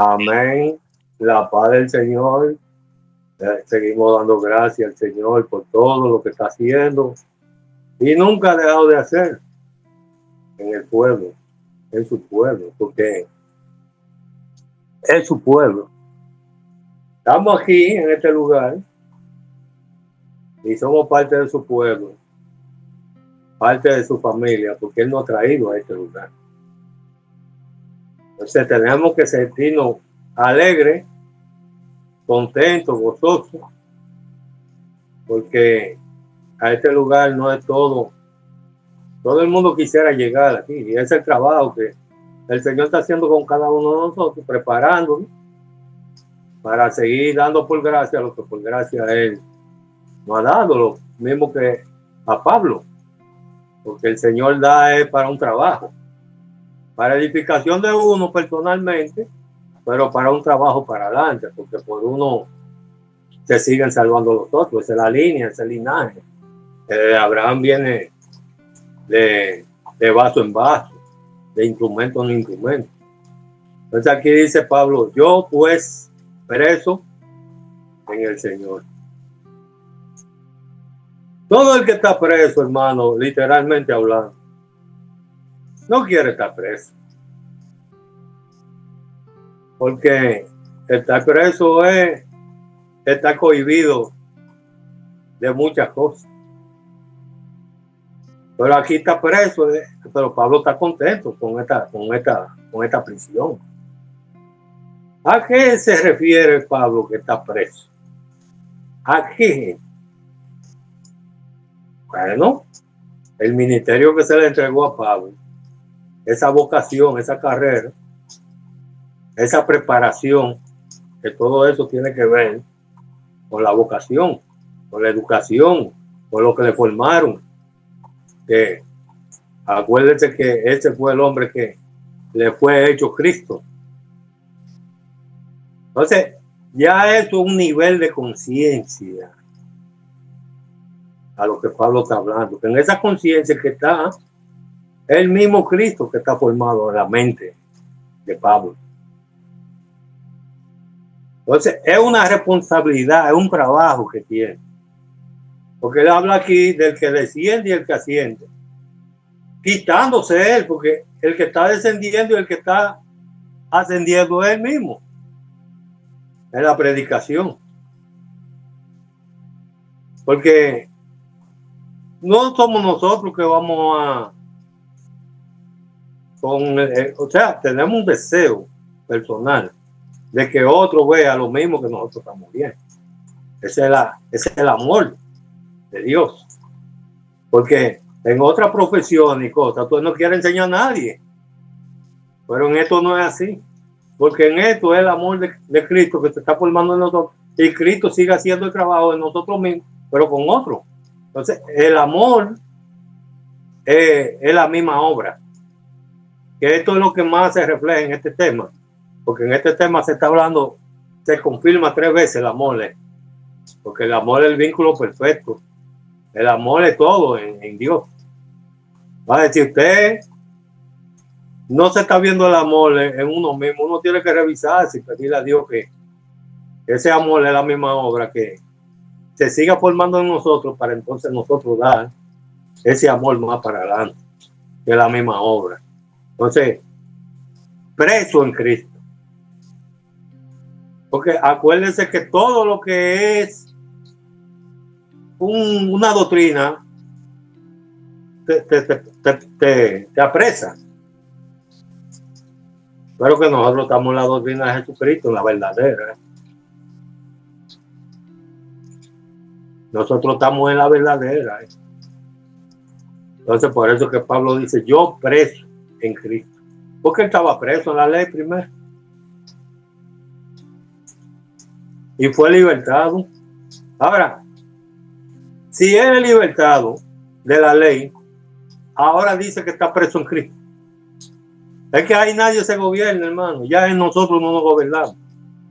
Amén. La paz del Señor. Seguimos dando gracias al Señor por todo lo que está haciendo y nunca ha dejado de hacer en el pueblo, en su pueblo, porque es su pueblo. Estamos aquí en este lugar y somos parte de su pueblo, parte de su familia, porque Él nos ha traído a este lugar. Entonces tenemos que sentirnos alegres, contentos, gozosos, porque a este lugar no es todo el mundo quisiera llegar aquí, y ese es el trabajo que el Señor está haciendo con cada uno de nosotros, preparándonos para seguir dando por gracia lo que por gracia Él nos ha dado, lo mismo que a Pablo, porque el Señor da para un trabajo, para edificación de uno personalmente, pero para un trabajo para adelante, porque por uno se siguen salvando los otros. Esa es la línea, ese linaje. Abraham viene de vaso en vaso, de instrumento en instrumento. Entonces aquí dice Pablo, yo pues preso en el Señor. Todo el que está preso, hermano, literalmente hablando, no quiere estar preso. Porque estar preso es estar cohibido de muchas cosas. Pero aquí está preso, pero Pablo está contento con esta prisión. ¿A qué se refiere Pablo que está preso? ¿A qué? Bueno, el ministerio que se le entregó a Pablo, esa vocación, esa carrera, esa preparación, que todo eso tiene que ver con la vocación, con la educación, con lo que le formaron. Que acuérdense que ese fue el hombre que le fue hecho Cristo. Entonces, ya es un nivel de conciencia a lo que Pablo está hablando, que en esa conciencia que está el mismo Cristo que está formado en la mente de Pablo. Entonces, es una responsabilidad, es un trabajo que tiene. Porque él habla aquí del que desciende y el que asciende. Quitándose él, porque el que está descendiendo y el que está ascendiendo es él mismo. Es la predicación. Porque no somos nosotros que vamos a... o sea, tenemos un deseo personal de que otro vea lo mismo que nosotros estamos viendo. Ese es el amor de Dios. Porque en otra profesión y cosas, tú no quieres enseñar a nadie. Pero en esto no es así. Porque en esto es el amor de Cristo que se está formando en nosotros. Y Cristo sigue haciendo el trabajo de nosotros mismos, pero con otro. Entonces, el amor es la misma obra. Que esto es lo que más se refleja en este tema. Porque en este tema se está hablando, se confirma 3 veces el amor. Porque el amor es el vínculo perfecto. El amor es todo en Dios. Va a decir, usted no se está viendo el amor en uno mismo. Uno tiene que revisarse y pedirle a Dios que ese amor es la misma obra, que se siga formando en nosotros para entonces nosotros dar ese amor más para adelante, que es la misma obra. Entonces, preso en Cristo. Porque acuérdense que todo lo que es una doctrina te apresa. Pero que nosotros estamos en la doctrina de Jesucristo, la verdadera. Nosotros estamos en la verdadera. Entonces, por eso que Pablo dice, yo preso en Cristo. Porque él estaba preso en la ley primero. Y fue libertado. Ahora, si él es libertado de la ley, ahora dice que está preso en Cristo. Es que ahí nadie se gobierna, hermano. Ya en nosotros no nos gobernamos.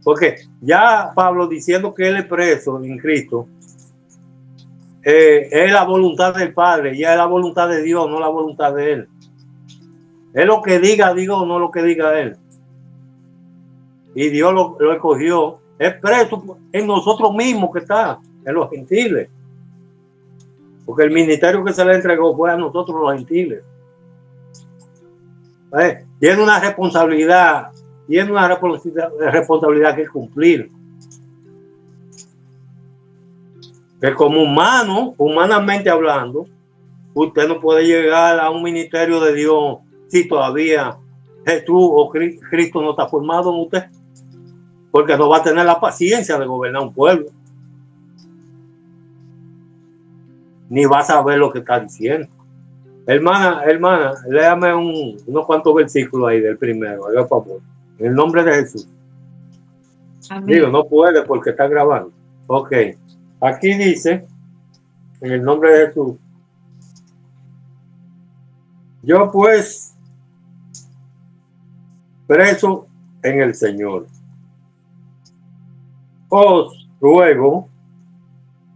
Porque ya Pablo diciendo que él es preso en Cristo, es la voluntad del Padre, ya es la voluntad de Dios, no la voluntad de él. Es lo que diga Dios, no lo que diga él. y Dios lo escogió, es preso en nosotros mismos que está, en los gentiles. Porque el ministerio que se le entregó fue a nosotros los gentiles. Tiene una responsabilidad que cumplir. Que como humano, humanamente hablando, usted no puede llegar a un ministerio de Dios si todavía Jesús o Cristo no está formado en usted. Porque no va a tener la paciencia de gobernar un pueblo. Ni va a saber lo que está diciendo. Hermana, léame unos cuantos versículos ahí del primero, haga favor. En el nombre de Jesús. Amén. Digo, no puede porque está grabando. Ok. Aquí dice, en el nombre de Jesús, yo pues, preso en el Señor, os ruego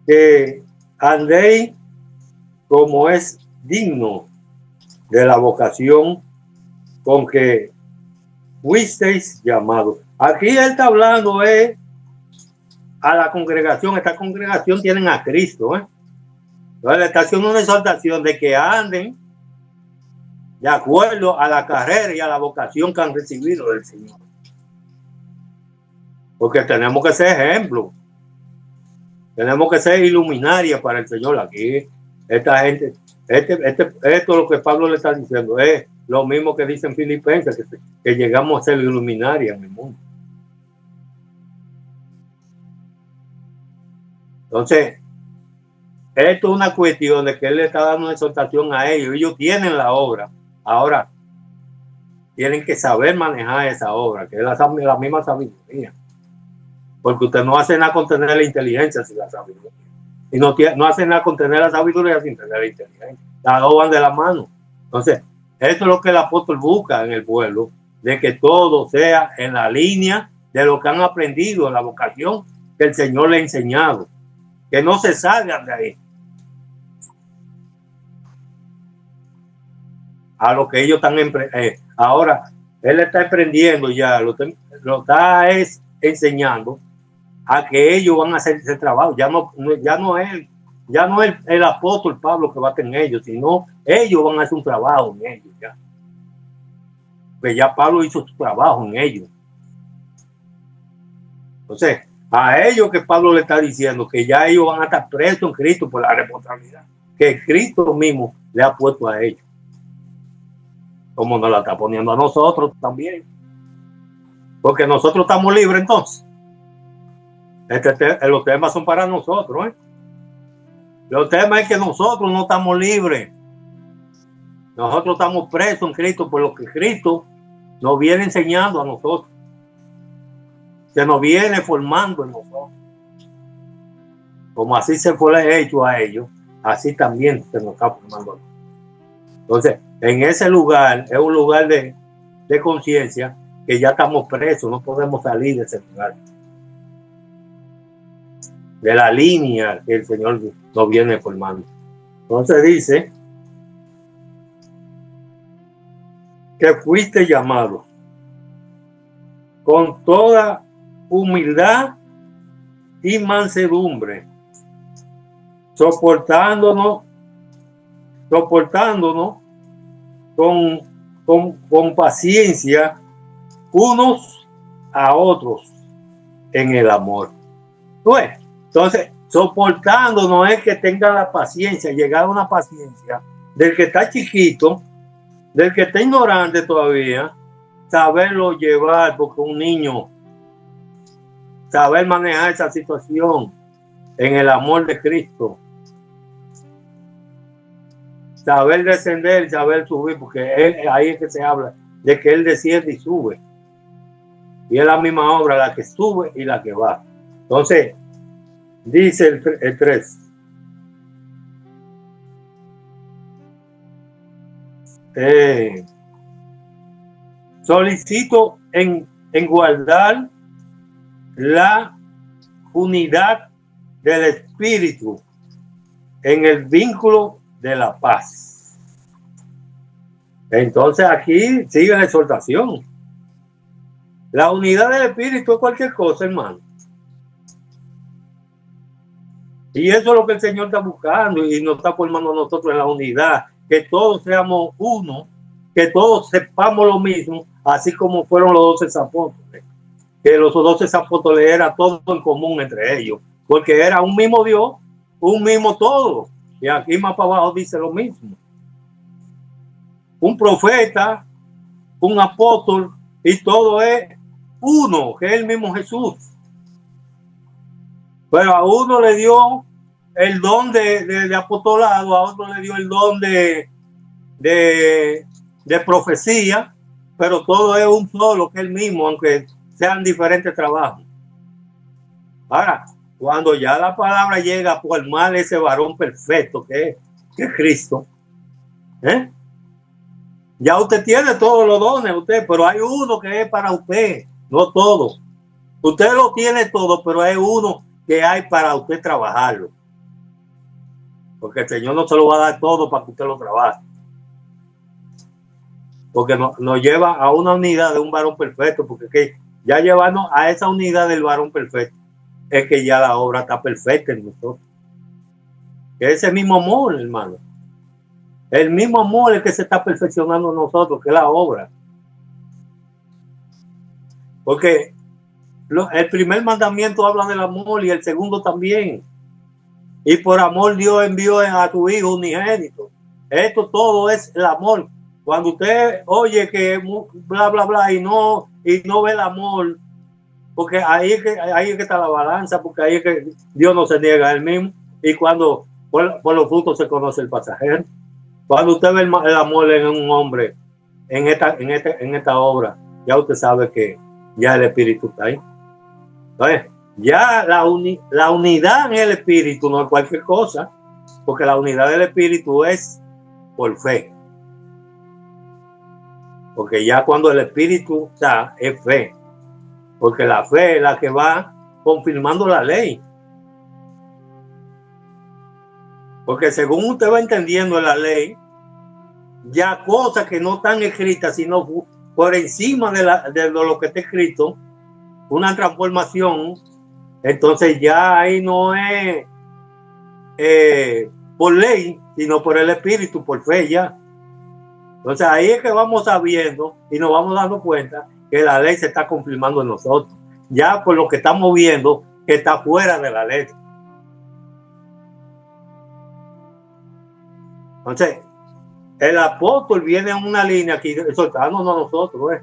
que andéis como es digno de la vocación con que fuisteis llamados. Aquí él está hablando a la congregación. Esta congregación tienen a Cristo. Entonces le está haciendo una exhortación de que anden de acuerdo a la carrera y a la vocación que han recibido del Señor. Porque tenemos que ser ejemplo. Tenemos que ser iluminarias para el Señor aquí. Esta gente, esto es lo que Pablo le está diciendo. Es lo mismo que dicen Filipenses, que llegamos a ser iluminarias en el mundo. Entonces, esto es una cuestión de que él le está dando una exhortación a ellos. Ellos tienen la obra. Ahora, tienen que saber manejar esa obra, que es la misma sabiduría. Porque usted no hace nada con tener la inteligencia sin la sabiduría. Y no hace nada con tener la sabiduría sin tener la inteligencia. Las dos van de la mano. Entonces, esto es lo que el apóstol busca en el pueblo, de que todo sea en la línea de lo que han aprendido, en la vocación que el Señor le ha enseñado. Que no se salgan de ahí. A lo que ellos están ahora, él está emprendiendo ya, lo está enseñando a que ellos van a hacer ese trabajo. Ya no es el apóstol Pablo que va a tener ellos, sino ellos van a hacer un trabajo en ellos ya. Pues ya Pablo hizo su trabajo en ellos. Entonces, a ellos que Pablo le está diciendo que ya ellos van a estar presos en Cristo por la responsabilidad que Cristo mismo le ha puesto a ellos. Como nos la está poniendo a nosotros también. Porque nosotros estamos libres entonces. Los temas son para nosotros. Los temas es que nosotros no estamos libres. Nosotros estamos presos en Cristo por lo que Cristo nos viene enseñando a nosotros. Se nos viene formando en nosotros. Como así se fue hecho a ellos, así también se nos está formando. Entonces, en ese lugar, es un lugar de conciencia que ya estamos presos, no podemos salir de ese lugar. De la línea que el Señor nos viene formando. Entonces dice que fuiste llamado con toda humildad y mansedumbre, soportándonos con paciencia unos a otros en el amor. Pues, entonces, soportando no es que tenga la paciencia, llegar a una paciencia del que está chiquito, del que está ignorante todavía, saberlo llevar, porque un niño, saber manejar esa situación en el amor de Cristo, saber descender, saber subir, porque ahí es que se habla de que él desciende y sube. Y es la misma obra, la que sube y la que va. Entonces, dice el 3. Solicito en guardar la unidad del espíritu en el vínculo de la paz. Entonces aquí sigue la exhortación. La unidad del Espíritu es cualquier cosa, hermano. Y eso es lo que el Señor está buscando y nos está formando a nosotros en la unidad, que todos seamos uno, que todos sepamos lo mismo, así como fueron los 12 apóstoles, que los 12 apóstoles era todo en común entre ellos, porque era un mismo Dios, un mismo todo. Y aquí más para abajo dice lo mismo. Un profeta, un apóstol, y todo es uno, que es el mismo Jesús. Pero a uno le dio el don de apostolado, a otro le dio el don de profecía, pero todo es un solo, que es el mismo, aunque sean diferentes trabajos. Ahora, cuando ya la palabra llega a formar ese varón perfecto que es Cristo, ya usted tiene todos los dones, usted, pero hay uno que es para usted, no todo. Usted lo tiene todo, pero hay uno que hay para usted trabajarlo. Porque el Señor no se lo va a dar todo para que usted lo trabaje. Porque nos lleva a una unidad de un varón perfecto, porque que ya llevarnos a esa unidad del varón perfecto es que ya la obra está perfecta en nosotros. Que ese mismo amor, hermano, el mismo amor es que se está perfeccionando en nosotros, que es la obra. Porque el primer mandamiento habla del amor y el segundo también. Y por amor Dios envió a su Hijo unigénito. Esto todo es el amor. Cuando usted oye que bla, bla, bla y no ve el amor, porque ahí es que está la balanza, porque ahí es que Dios no se niega a él mismo. Y cuando por los frutos se conoce el pasajero. Cuando usted ve el amor en un hombre, en esta obra, ya usted sabe que ya el Espíritu está ahí. Entonces, ya la unidad en el Espíritu no es cualquier cosa, porque la unidad del Espíritu es por fe. Porque ya cuando el Espíritu está, es fe. Porque la fe es la que va confirmando la ley. Porque según usted va entendiendo la ley, ya cosas que no están escritas, sino por encima de lo que está escrito, una transformación, entonces ya ahí no es por ley, sino por el Espíritu, por fe ya. Entonces ahí es que vamos sabiendo y nos vamos dando cuenta que la ley se está confirmando en nosotros, ya por lo que estamos viendo que está fuera de la ley. Entonces, el apóstol viene en una línea aquí soltándonos a nosotros,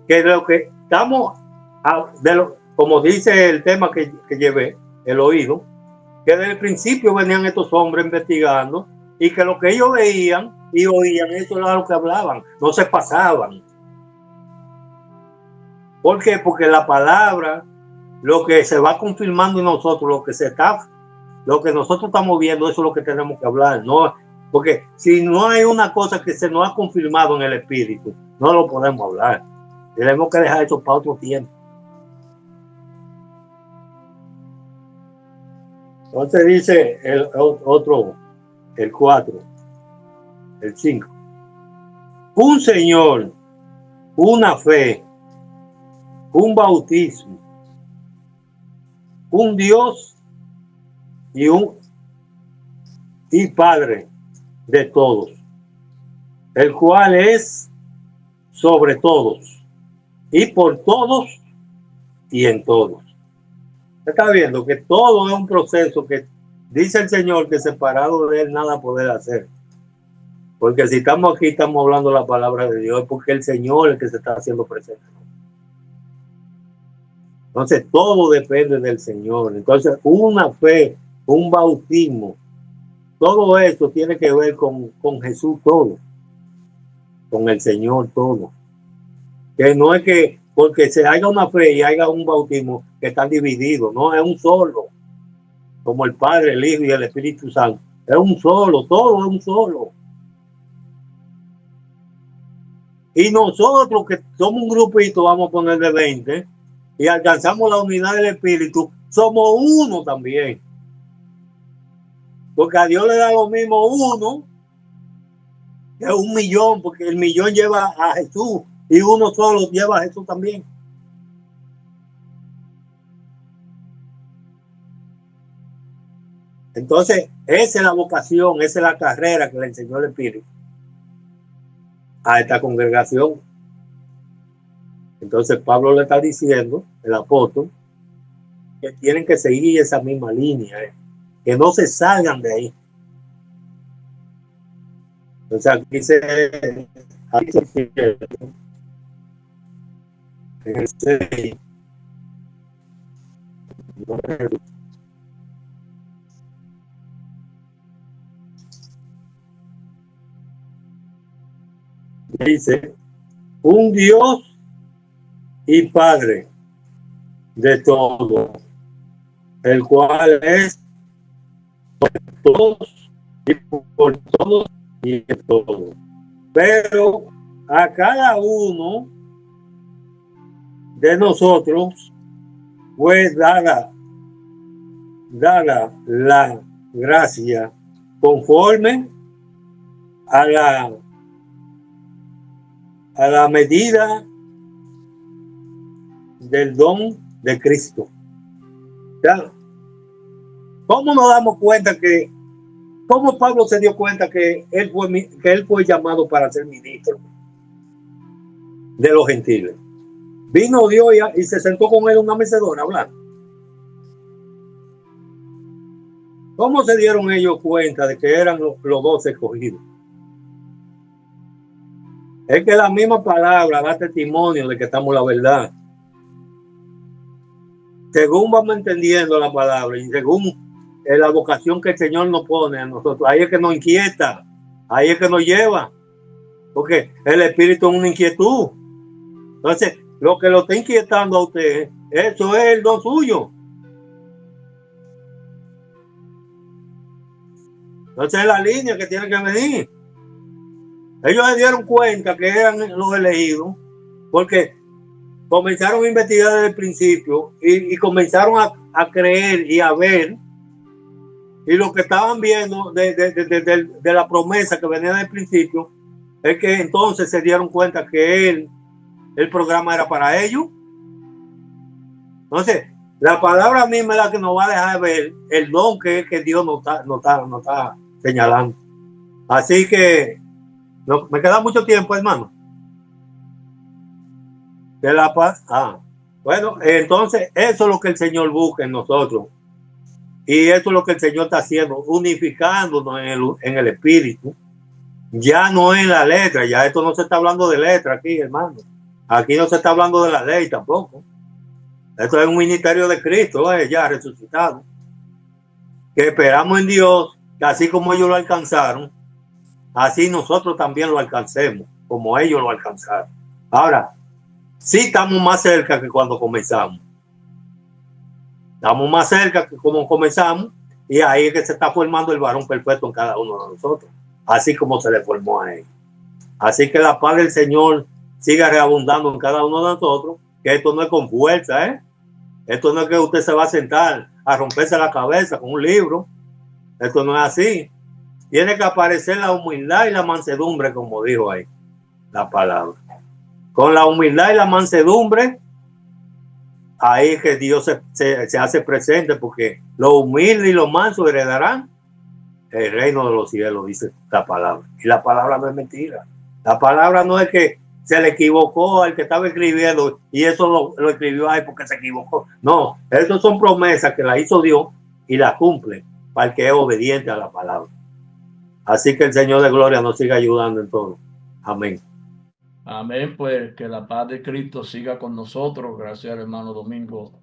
que de lo que estamos, como dice el tema que llevé, el oído, que desde el principio venían estos hombres investigando y que lo que ellos veían y oían, eso era lo que hablaban, no se pasaban. ¿Por qué? Porque la palabra, lo que se va confirmando en nosotros, lo que nosotros estamos viendo, eso es lo que tenemos que hablar, ¿no? Porque si no hay una cosa que se nos ha confirmado en el Espíritu, no lo podemos hablar. Tenemos que dejar eso para otro tiempo. Entonces dice el 4, el 5. Un Señor, una fe, un bautismo, un Dios y Padre de todos, el cual es sobre todos y por todos y en todos. Está viendo que todo es un proceso que dice el Señor que separado de él nada poder hacer. Porque si estamos aquí, estamos hablando la palabra de Dios, porque el Señor es el que se está haciendo presente. Entonces todo depende del Señor. Entonces una fe, un bautismo, todo esto tiene que ver con Jesús todo, con el Señor todo. Que no es que porque se haga una fe y haya un bautismo que están divididos, no, es un solo, como el Padre, el Hijo y el Espíritu Santo. Es un solo, todo es un solo. Y nosotros que somos un grupito, vamos a poner de 20, y alcanzamos la unidad del Espíritu, somos uno también. Porque a Dios le da lo mismo uno que 1.000.000, porque el 1.000.000 lleva a Jesús y uno solo lleva a Jesús también. Entonces, esa es la vocación, esa es la carrera que le enseñó el Espíritu a esta congregación. Entonces, Pablo le está diciendo, el apóstol, que tienen que seguir esa misma línea, que no se salgan de ahí. Entonces, aquí se dice, un Dios y Padre de todo, el cual es todos y por todos y de todo. Pero a cada uno de nosotros fue dada la gracia conforme a la medida del don de Cristo. ¿Ya? ¿Cómo nos damos cuenta cómo Pablo se dio cuenta que él fue llamado para ser ministro de los gentiles? Vino Dios y se sentó con él en una mecedora a hablar. ¿Cómo se dieron ellos cuenta de que eran los 12 escogidos? Es que la misma palabra da testimonio de que estamos en la verdad. Según vamos entendiendo la palabra y según la vocación que el Señor nos pone a nosotros, ahí es que nos inquieta, ahí es que nos lleva, porque el espíritu es una inquietud. Entonces, lo que lo está inquietando a usted, eso es el don suyo. Entonces, es la línea que tiene que venir. Ellos se dieron cuenta que eran los elegidos, porque comenzaron a investigar desde el principio y comenzaron a creer y a ver, y lo que estaban viendo de la promesa que venía del principio es que entonces se dieron cuenta que el programa era para ellos. Entonces, la palabra misma es la que nos va a dejar ver el don que Dios nos está señalando. Así que no, me queda mucho tiempo, hermano. De la paz. Bueno, entonces eso es lo que el Señor busca en nosotros. Y eso es lo que el Señor está haciendo, unificándonos en el espíritu. Ya no en la letra, ya esto no se está hablando de letra aquí, hermano. Aquí no se está hablando de la ley tampoco. Esto es un ministerio de Cristo, ya resucitado. Que esperamos en Dios, que así como ellos lo alcanzaron, así nosotros también lo alcancemos, como ellos lo alcanzaron. Ahora, sí estamos más cerca que cuando comenzamos. Estamos más cerca que como comenzamos, y ahí es que se está formando el varón perfecto en cada uno de nosotros, así como se le formó a él. Así que la paz del Señor siga reabundando en cada uno de nosotros, que esto no es con fuerza, Esto no es que usted se va a sentar a romperse la cabeza con un libro. Esto no es así. Tiene que aparecer la humildad y la mansedumbre, como dijo ahí la palabra. Con la humildad y la mansedumbre, ahí es que Dios se hace presente, porque los humildes y los mansos heredarán el reino de los cielos, dice la palabra. Y la palabra no es mentira. La palabra no es que se le equivocó al que estaba escribiendo y eso lo escribió ahí porque se equivocó. No, esas son promesas que la hizo Dios y las cumple para el que es obediente a la palabra. Así que el Señor de gloria nos siga ayudando en todo. Amén. Amén, pues que la paz de Cristo siga con nosotros. Gracias, hermano Domingo,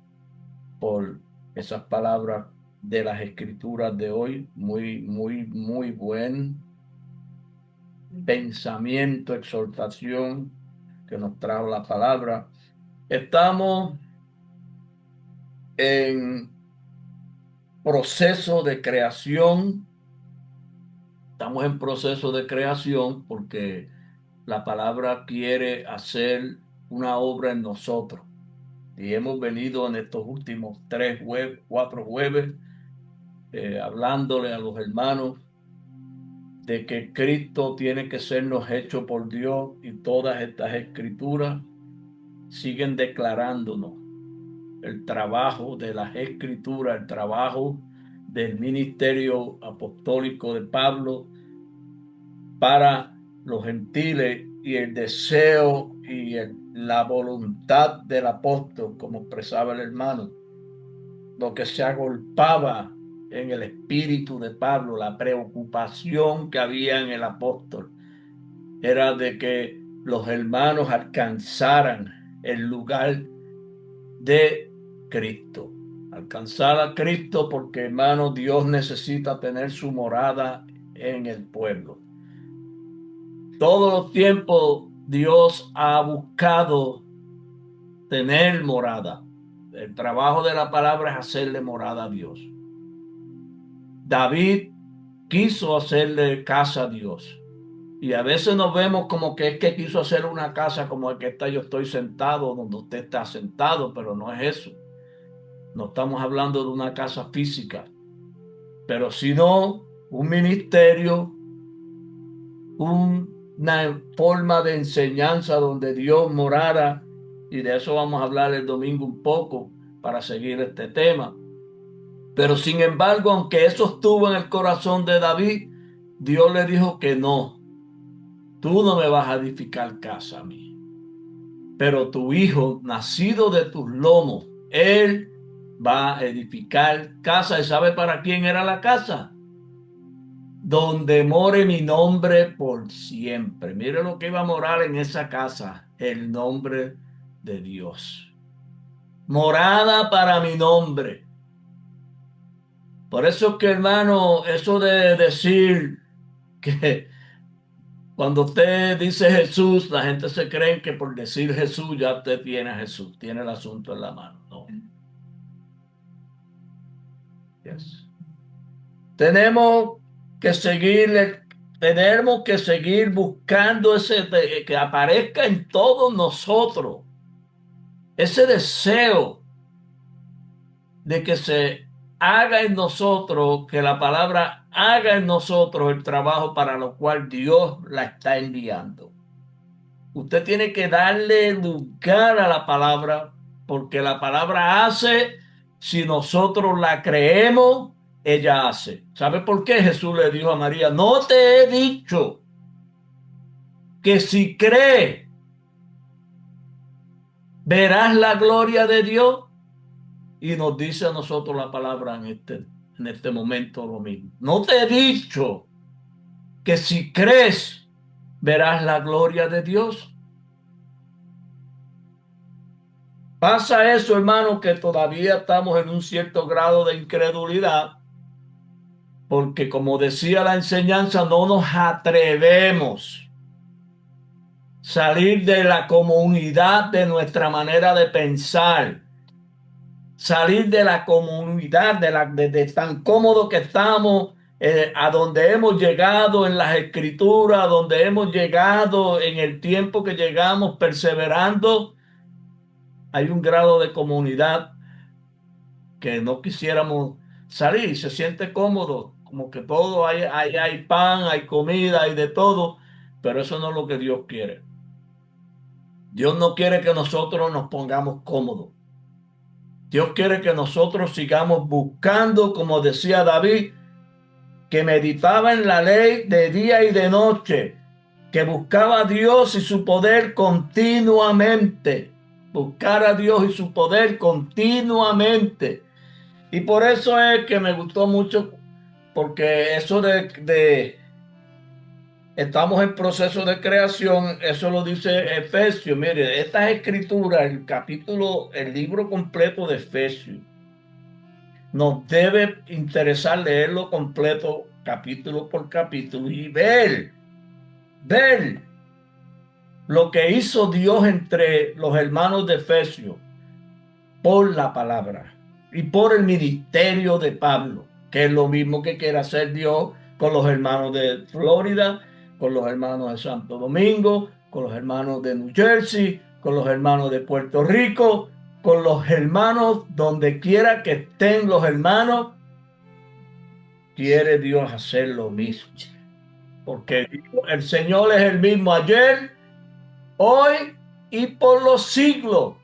por esas palabras de las escrituras de hoy. Muy, muy, muy buen pensamiento, exhortación que nos trajo la palabra. Estamos en proceso de creación. Estamos en proceso de creación porque la palabra quiere hacer una obra en nosotros. Y hemos venido en estos últimos 4 jueves hablándole a los hermanos de que Cristo tiene que sernos hecho por Dios, y todas estas escrituras siguen declarándonos el trabajo de las escrituras, el trabajo del ministerio apostólico de Pablo para los gentiles y el deseo y la voluntad del apóstol, como expresaba el hermano, lo que se agolpaba en el espíritu de Pablo, la preocupación que había en el apóstol, era de que los hermanos alcanzaran el lugar de Cristo. Alcanzar a Cristo porque, hermano, Dios necesita tener su morada en el pueblo. Todos los tiempos Dios ha buscado tener morada. El trabajo de la palabra es hacerle morada a Dios. David quiso hacerle casa a Dios. Y a veces nos vemos como que es que quiso hacer una casa como el que está, yo estoy sentado donde usted está sentado, pero no es eso. No estamos hablando de una casa física, pero sino un ministerio, una forma de enseñanza donde Dios morara, y de eso vamos a hablar el domingo un poco para seguir este tema. Pero sin embargo, aunque eso estuvo en el corazón de David, Dios le dijo que no, tú no me vas a edificar casa a mí, pero tu hijo, nacido de tus lomos, él va a edificar casa. ¿Y sabe para quién era la casa? Donde more mi nombre por siempre. Mire lo que iba a morar en esa casa, el nombre de Dios. Morada para mi nombre. Por eso es que, hermano, eso de decir que cuando usted dice Jesús, la gente se cree que por decir Jesús ya usted tiene a Jesús, tiene el asunto en la mano. No. Yes. Tenemos que seguir buscando que aparezca en todos nosotros ese deseo de que se haga en nosotros, que la palabra haga en nosotros el trabajo para lo cual Dios la está enviando. Usted tiene que darle lugar a la palabra, porque la palabra hace, si nosotros la creemos, ella hace. ¿Sabe por qué Jesús le dijo a María? No te he dicho que si crees, verás la gloria de Dios. Y nos dice a nosotros la palabra en este momento lo mismo. No te he dicho que si crees, verás la gloria de Dios. Pasa eso, hermano, que todavía estamos en un cierto grado de incredulidad, porque como decía la enseñanza, no nos atrevemos a salir de la comunidad de nuestra manera de pensar, salir de la comunidad de tan cómodo que estamos, a donde hemos llegado en las escrituras, a donde hemos llegado en el tiempo que llegamos perseverando. Hay un grado de comunidad que no quisiéramos salir, se siente cómodo, como que todo hay pan, hay comida, hay de todo, pero eso no es lo que Dios quiere. Dios no quiere que nosotros nos pongamos cómodos. Dios quiere que nosotros sigamos buscando, como decía David, que meditaba en la ley de día y de noche, que buscaba a Dios y su poder continuamente, buscar a Dios y su poder continuamente. Y por eso es que me gustó mucho, porque eso de estamos en proceso de creación, eso lo dice Efesios. Mire, estas escrituras, el libro completo de Efesios, nos debe interesar leerlo completo, capítulo por capítulo, y ver lo que hizo Dios entre los hermanos de Efesios por la palabra y por el ministerio de Pablo, que es lo mismo que quiere hacer Dios con los hermanos de Florida, con los hermanos de Santo Domingo, con los hermanos de New Jersey, con los hermanos de Puerto Rico, con los hermanos donde quiera que estén los hermanos. Quiere Dios hacer lo mismo, porque el Señor es el mismo ayer, hoy y por los siglos.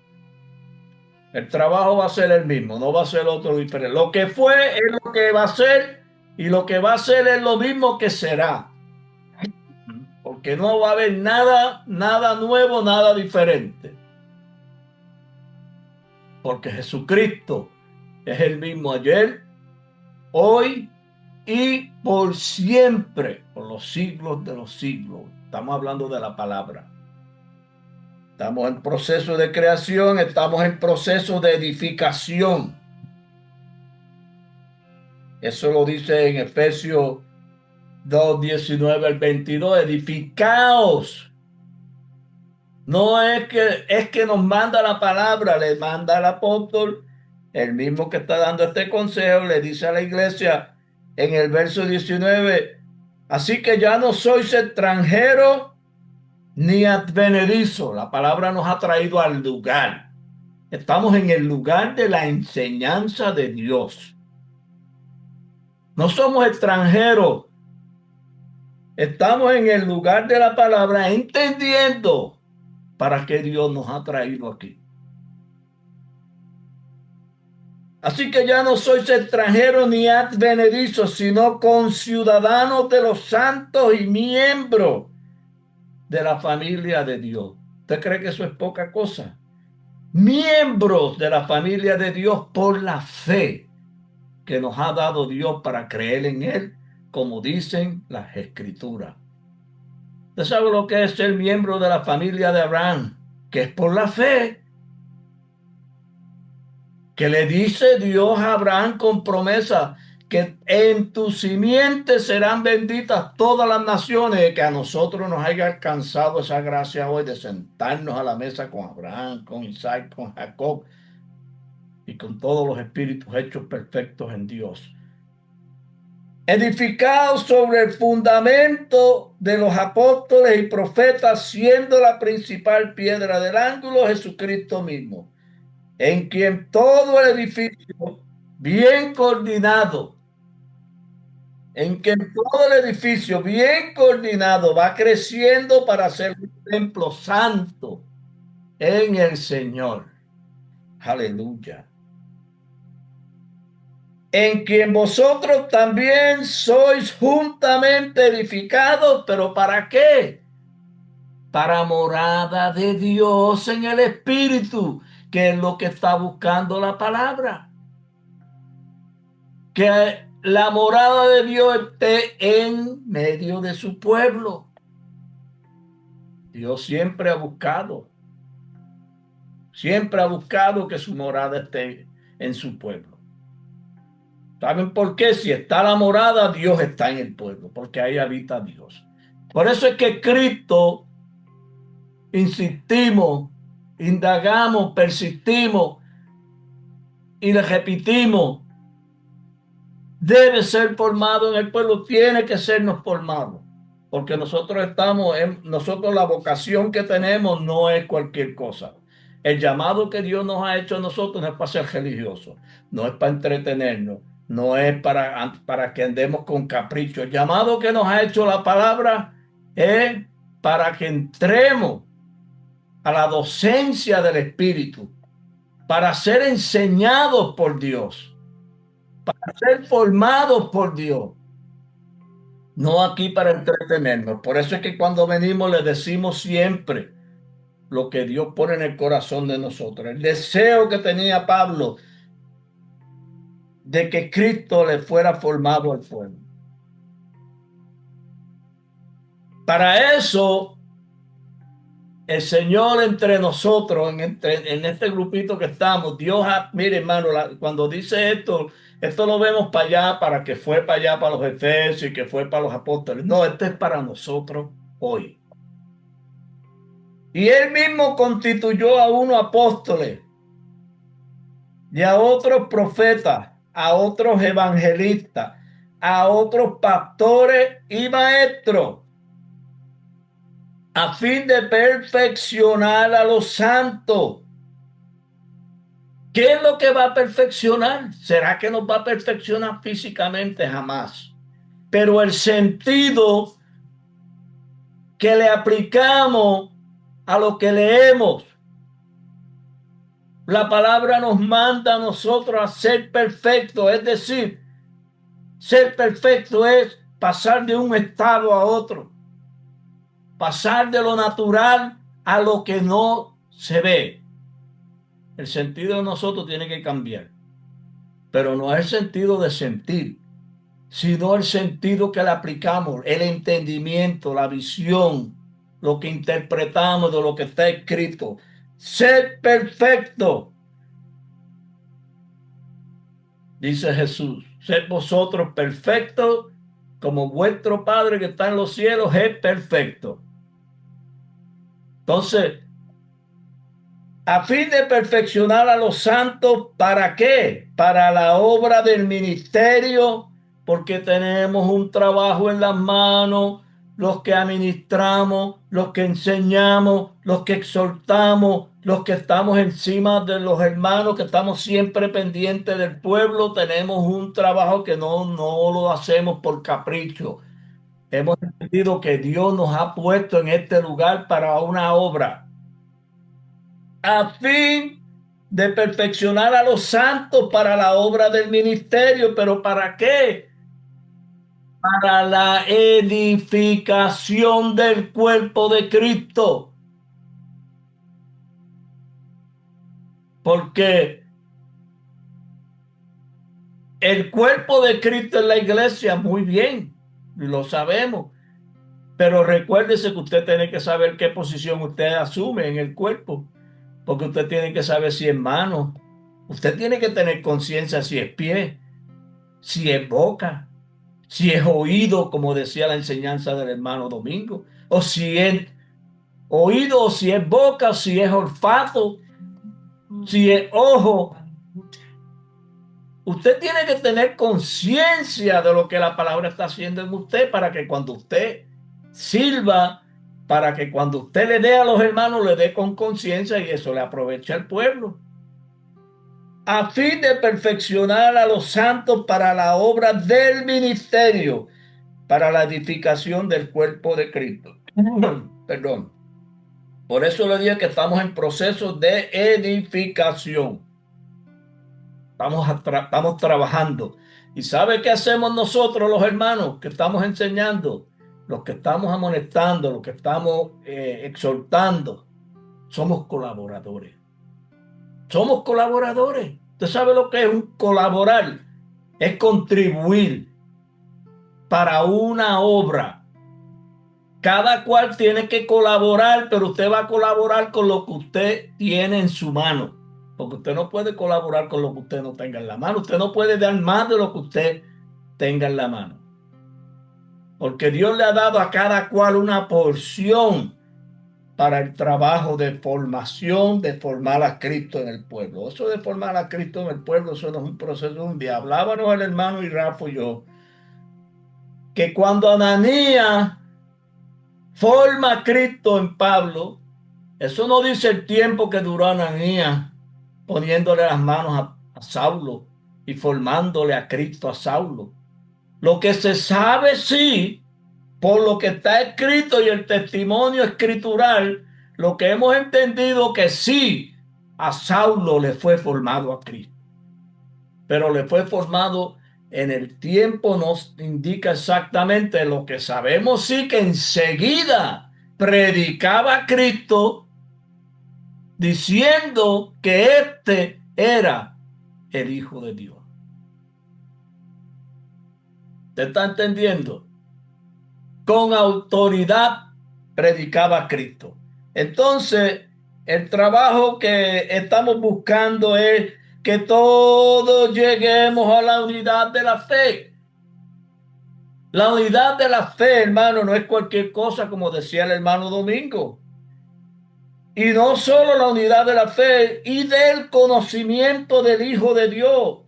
El trabajo va a ser el mismo, no va a ser otro diferente. Lo que fue es lo que va a ser y lo que va a ser es lo mismo que será. Porque no va a haber nada, nada nuevo, nada diferente. Porque Jesucristo es el mismo ayer, hoy y por siempre, por los siglos de los siglos. Estamos hablando de la palabra. Estamos en proceso de creación, estamos en proceso de edificación. Eso lo dice en Efesios 2, 19 al 22. Edificaos. No es que nos manda la palabra, le manda al apóstol, el mismo que está dando este consejo, le dice a la iglesia en el verso 19, así que ya no sois extranjeros ni advenedizos. La palabra nos ha traído al lugar. Estamos en el lugar de la enseñanza de Dios. No somos extranjeros. Estamos en el lugar de la palabra entendiendo para qué Dios nos ha traído aquí. Así que ya no sois extranjeros ni advenedizos, sino conciudadanos de los santos y miembros de la familia de Dios. ¿Usted cree que eso es poca cosa? Miembros de la familia de Dios por la fe que nos ha dado Dios para creer en Él, como dicen las Escrituras. ¿Usted sabe lo que es ser miembro de la familia de Abraham? Que es por la fe. Que le dice Dios a Abraham con promesa que en tu simiente serán benditas todas las naciones, que a nosotros nos haya alcanzado esa gracia hoy de sentarnos a la mesa con Abraham, con Isaac, con Jacob y con todos los espíritus hechos perfectos en Dios. Edificados sobre el fundamento de los apóstoles y profetas, siendo la principal piedra del ángulo Jesucristo mismo, en quien todo el edificio bien coordinado, va creciendo para ser un templo santo en el Señor. Aleluya. En quien vosotros también sois juntamente edificados, ¿pero para qué? Para morada de Dios en el Espíritu, que es lo que está buscando la palabra. Que la morada de Dios esté en medio de su pueblo. Dios siempre ha buscado que su morada esté en su pueblo. ¿Saben por qué? Si está la morada, Dios está en el pueblo, porque ahí habita Dios. Por eso es que Cristo, insistimos, indagamos, persistimos y le repetimos, debe ser formado en el pueblo, tiene que sernos formado, porque nosotros la vocación que tenemos no es cualquier cosa. El llamado que Dios nos ha hecho a nosotros no es para ser religiosos, no es para entretenernos, no es para que andemos con capricho. El llamado que nos ha hecho la palabra es para que entremos a la docencia del Espíritu, para ser enseñados por Dios, para ser formados por Dios, no aquí para entretenernos. Por eso es que cuando venimos le decimos siempre lo que Dios pone en el corazón de nosotros. El deseo que tenía Pablo de que Cristo le fuera formado al pueblo. Para eso, el Señor entre nosotros, en este grupito que estamos, Dios, mire hermano, cuando dice esto lo vemos para allá, para que fue para allá, para los efesios y que fue para los apóstoles. No, esto es para nosotros hoy. Y Él mismo constituyó a unos apóstoles y a otros profetas, a otros evangelistas, a otros pastores y maestros, a fin de perfeccionar a los santos. ¿Qué es lo que va a perfeccionar? ¿Será que nos va a perfeccionar físicamente? Jamás. Pero el sentido que le aplicamos a lo que leemos, La palabra nos manda a nosotros a ser perfectos, es decir, ser perfecto es pasar de un estado a otro, pasar de lo natural a lo que no se ve. El sentido de nosotros tiene que cambiar, pero no es el sentido de sentir, sino el sentido que le aplicamos, el entendimiento, la visión, lo que interpretamos de lo que está escrito. Ser perfecto, dice Jesús, sed vosotros perfectos como vuestro Padre que está en los cielos es perfecto. Entonces, a fin de perfeccionar a los santos, ¿para qué? Para la obra del ministerio, porque tenemos un trabajo en las manos, los que administramos, los que enseñamos, los que exhortamos, los que estamos encima de los hermanos, que estamos siempre pendientes del pueblo, tenemos un trabajo que no lo hacemos por capricho. Hemos entendido que Dios nos ha puesto en este lugar para una obra, a fin de perfeccionar a los santos para la obra del ministerio. ¿Pero para qué? Para la edificación del cuerpo de Cristo. Porque el cuerpo de Cristo es la iglesia, muy bien, lo sabemos. Pero recuérdese que usted tiene que saber qué posición usted asume en el cuerpo. Porque usted tiene que saber si es mano. Usted tiene que tener conciencia si es pie, si es boca, si es oído, como decía la enseñanza del hermano Domingo, o si es oído, o si es boca, o si es olfato, si es ojo. Usted tiene que tener conciencia de lo que la palabra está haciendo en usted para que cuando usted sirva, para que cuando usted le dé a los hermanos, le dé con conciencia y eso le aproveche al pueblo. A fin de perfeccionar a los santos para la obra del ministerio, para la edificación del cuerpo de Cristo. Perdón. Por eso le dije que estamos en proceso de edificación. Estamos trabajando. ¿Y sabe qué hacemos nosotros los hermanos que estamos enseñando? Los que estamos amonestando, los que estamos exhortando. Somos colaboradores. Somos colaboradores. ¿Usted sabe lo que es un colaborar? Es contribuir para una obra. Cada cual tiene que colaborar, pero usted va a colaborar con lo que usted tiene en su mano. Porque usted no puede colaborar con lo que usted no tenga en la mano. Usted no puede dar más de lo que usted tenga en la mano. Porque Dios le ha dado a cada cual una porción para el trabajo de formación, de formar a Cristo en el pueblo. Eso de formar a Cristo en el pueblo, eso no es un proceso de un día. Hablábamos el hermano y Rafa y yo, que cuando Ananías forma a Cristo en Pablo, eso no dice el tiempo que duró Ananías poniéndole las manos a Saulo y formándole a Cristo a Saulo. Lo que se sabe, sí, por lo que está escrito y el testimonio escritural, lo que hemos entendido que sí, a Saulo le fue formado a Cristo. Pero le fue formado en el tiempo, nos indica exactamente lo que sabemos, sí, que enseguida predicaba a Cristo diciendo que este era el Hijo de Dios. ¿Usted está entendiendo? Con autoridad predicaba a Cristo. Entonces, el trabajo que estamos buscando es que todos lleguemos a la unidad de la fe. La unidad de la fe, hermano, no es cualquier cosa, como decía el hermano Domingo. Y no solo la unidad de la fe y del conocimiento del Hijo de Dios,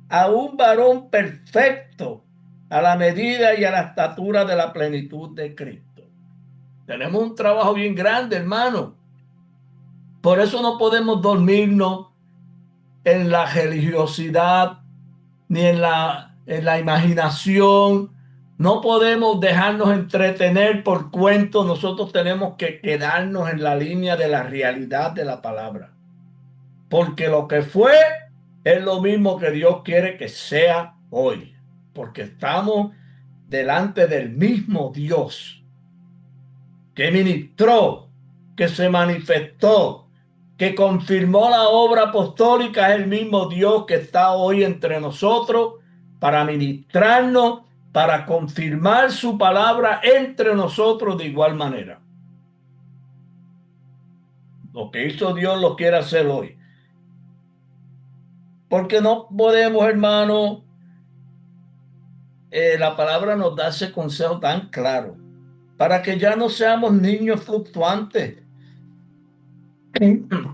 a un varón perfecto, a la medida y a la estatura de la plenitud de Cristo. Tenemos un trabajo bien grande, hermano. Por eso no podemos dormirnos en la religiosidad ni en la imaginación. No podemos dejarnos entretener por cuentos. Nosotros tenemos que quedarnos en la línea de la realidad de la palabra. porque lo que fue es lo mismo que Dios quiere que sea hoy, porque estamos delante del mismo Dios que ministró, que se manifestó, que confirmó la obra apostólica. Es el mismo Dios que está hoy entre nosotros para ministrarnos, para confirmar su palabra entre nosotros de igual manera. Lo que hizo Dios lo quiere hacer hoy. Porque no podemos, hermano, la palabra nos da ese consejo tan claro, para que ya no seamos niños fluctuantes.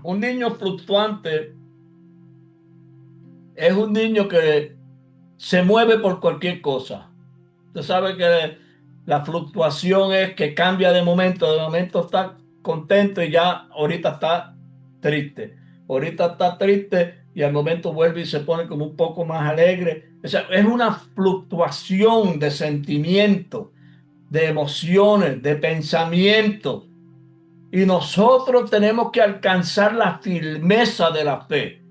Un niño fluctuante es un niño que se mueve por cualquier cosa. Usted sabe que la fluctuación es que cambia de momento está contento y ya ahorita está triste. Ahorita está triste y al momento vuelve y se pone como un poco más alegre. O sea, es una fluctuación de sentimientos, de emociones, de pensamientos. Y nosotros tenemos que alcanzar la firmeza de la fe.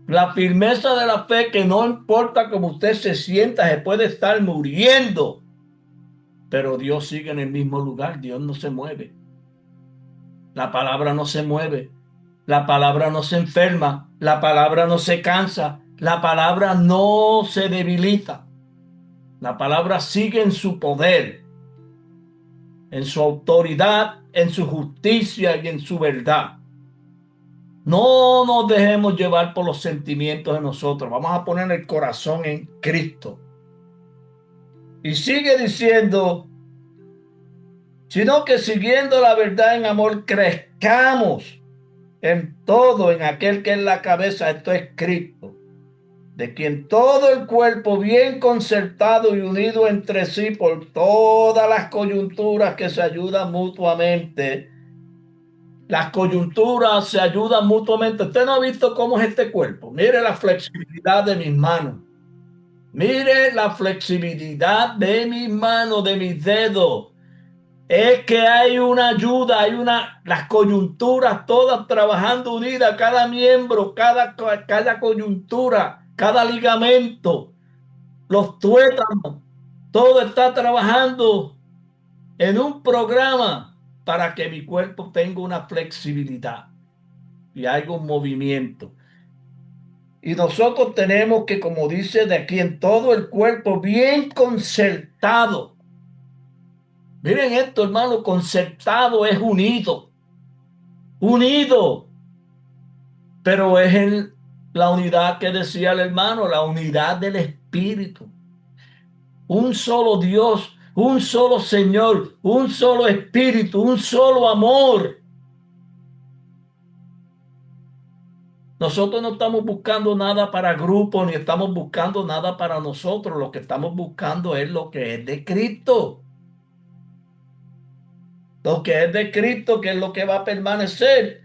La firmeza de la fe que no importa cómo usted se sienta, se puede estar muriendo, pero Dios sigue en el mismo lugar, Dios no se mueve. La palabra no se mueve, la palabra no se enferma, la palabra no se cansa, la palabra no se debilita. La palabra sigue en su poder, en su autoridad, en su justicia y en su verdad. No nos dejemos llevar por los sentimientos de nosotros. Vamos a poner el corazón en Cristo. Y sigue diciendo, sino que siguiendo la verdad en amor, crezcamos en todo, en aquel que es la cabeza, esto es Cristo, de quien todo el cuerpo bien concertado y unido entre sí por todas las coyunturas que se ayudan mutuamente. Las coyunturas se ayudan mutuamente. Usted no ha visto cómo es este cuerpo. Mire la flexibilidad de mis manos. Mire la flexibilidad de mis manos, de mis dedos. Es que hay una ayuda, las coyunturas todas trabajando unidas, cada miembro, cada coyuntura, cada ligamento, los tuétanos, todo está trabajando en un programa para que mi cuerpo tenga una flexibilidad y haya un movimiento. Y nosotros tenemos que, como dice de aquí, en todo el cuerpo bien concertado. Miren esto, hermano, concertado es unido, unido, pero es la unidad que decía el hermano, la unidad del Espíritu. Un solo Dios, un solo Señor, un solo Espíritu, un solo amor. Nosotros no estamos buscando nada para grupo, ni estamos buscando nada para nosotros. Lo que estamos buscando es lo que es de Cristo. Lo que es de Cristo, que es lo que va a permanecer.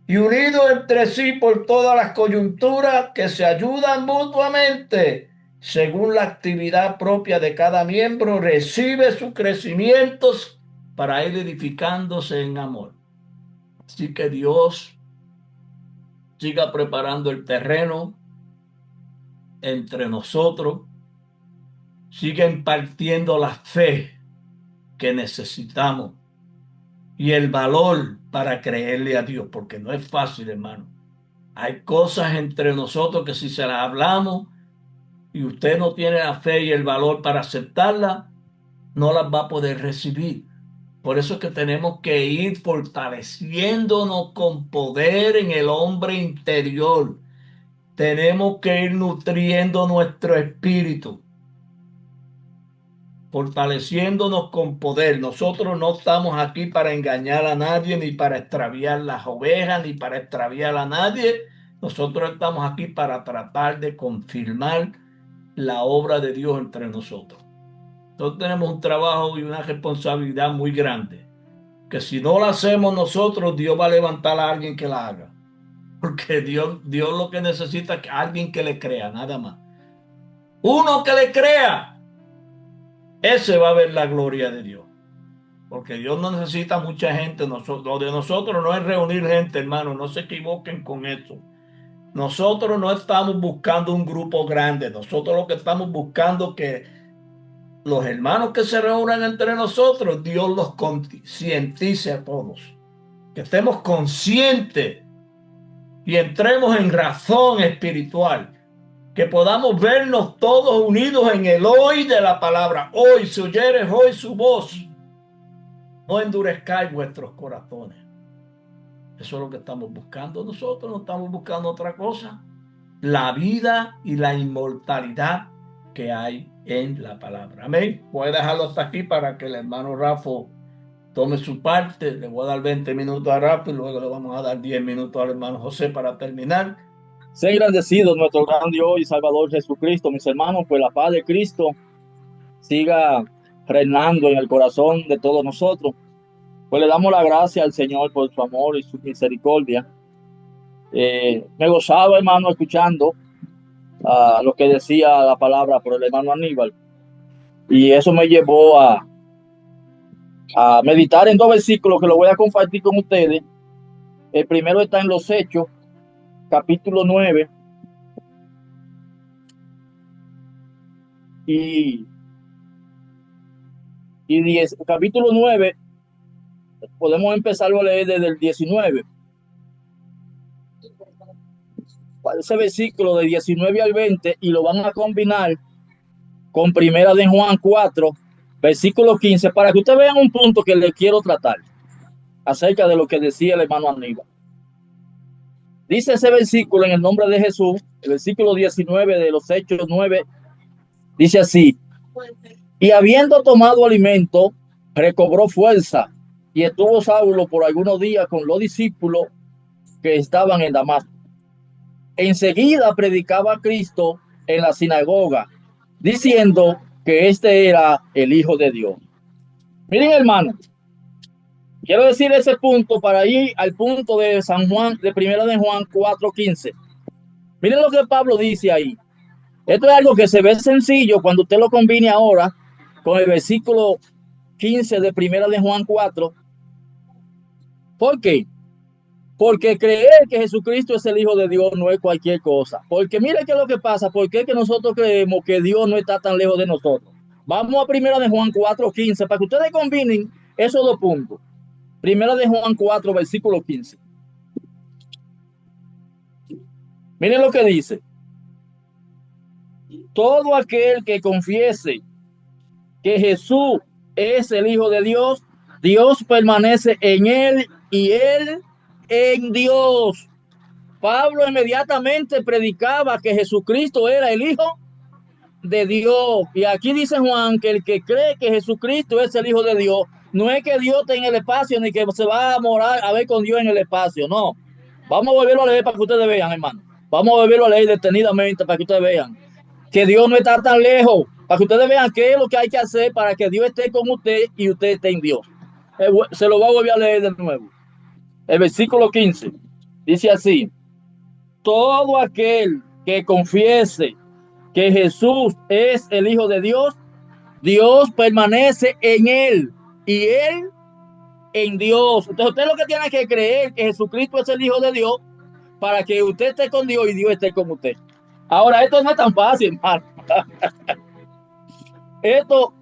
Y unidos entre sí por todas las coyunturas que se ayudan mutuamente, según la actividad propia de cada miembro, recibe sus crecimientos para ir edificándose en amor. Así que Dios siga preparando el terreno entre nosotros, siga impartiendo la fe que necesitamos y el valor para creerle a Dios, porque no es fácil, hermano. Hay cosas entre nosotros que si se las hablamos y usted no tiene la fe y el valor para aceptarlas, no las va a poder recibir. Por eso es que tenemos que ir fortaleciéndonos con poder en el hombre interior. Tenemos que ir nutriendo nuestro espíritu, fortaleciéndonos con poder. Nosotros no estamos aquí para engañar a nadie, ni para extraviar las ovejas, ni para extraviar a nadie. Nosotros estamos aquí para tratar de confirmar la obra de Dios entre nosotros. Entonces tenemos un trabajo y una responsabilidad muy grande, que si no la hacemos nosotros, Dios va a levantar a alguien que la haga. Porque Dios lo que necesita es alguien que le crea, nada más. Uno que le crea, ese va a ver la gloria de Dios. porque Dios no necesita mucha gente. Lo de nosotros no es reunir gente, hermano, no se equivoquen con eso. Nosotros no estamos buscando un grupo grande, nosotros lo que estamos buscando es que los hermanos que se reúnan entre nosotros, Dios los concientice a todos, que estemos conscientes y entremos en razón espiritual, que podamos vernos todos unidos en el hoy de la palabra. Hoy, si oyeres hoy su voz, no endurezcáis vuestros corazones. Eso es lo que estamos buscando nosotros, no estamos buscando otra cosa. La vida y la inmortalidad que hay en la palabra. Amén. Voy a dejarlo hasta aquí para que el hermano Rafa tome su parte. Le voy a dar 20 minutos a Rafa y luego le vamos a dar 10 minutos al hermano José para terminar. Sea engrandecido nuestro gran Dios y Salvador Jesucristo, mis hermanos, pues la paz de Cristo siga reinando en el corazón de todos nosotros. Pues le damos la gracia al Señor por su amor y su misericordia. Me gozaba, hermano, escuchando lo que decía la palabra por el hermano Aníbal. Y eso me llevó a meditar en 2 versículos que lo voy a compartir con ustedes. El primero está en los Hechos, capítulo 9. Y 10, capítulo 9, podemos empezar a leer desde el 19. Ese versículo de 19 al 20 y lo van a combinar con Primera de Juan 4, versículo 15, para que ustedes vean un punto que les quiero tratar acerca de lo que decía el hermano Aníbal. Dice ese versículo en el nombre de Jesús, el versículo 19 de los Hechos 9, dice así: y habiendo tomado alimento, recobró fuerza, y estuvo Saulo por algunos días con los discípulos que estaban en Damasco. Enseguida predicaba a Cristo en la sinagoga, diciendo que este era el Hijo de Dios. Miren, hermano, quiero decir ese punto para ir al punto de San Juan, de Primera de Juan 4:15. Miren lo que Pablo dice ahí. Esto es algo que se ve sencillo cuando usted lo combine ahora con el versículo 15 de Primera de Juan 4. ¿Por qué? Porque creer que Jesucristo es el Hijo de Dios no es cualquier cosa. Porque mire qué es lo que pasa. ¿Por qué que nosotros creemos que Dios no está tan lejos de nosotros? Vamos a Primera de Juan 4:15 para que ustedes combinen esos dos puntos. Primera de Juan 4, versículo 15. Miren lo que dice. Todo aquel que confiese que Jesús es el Hijo de Dios, Dios permanece en él y él en Dios. Pablo inmediatamente predicaba que Jesucristo era el Hijo de Dios. Y aquí dice Juan que el que cree que Jesucristo es el Hijo de Dios, no es que Dios esté en el espacio ni que se va a morar a ver con Dios en el espacio, no. Vamos a volverlo a leer para que ustedes vean, hermano. Vamos a volverlo a leer detenidamente para que ustedes vean que Dios no está tan lejos, para que ustedes vean qué es lo que hay que hacer para que Dios esté con usted y usted esté en Dios. Se lo voy a volver a leer de nuevo. El versículo 15 dice así: todo aquel que confiese que Jesús es el Hijo de Dios, Dios permanece en él y él en Dios. Entonces usted lo que tiene que creer que Jesucristo es el Hijo de Dios para que usted esté con Dios y Dios esté con usted. Ahora, esto no es tan fácil, hermano. Esto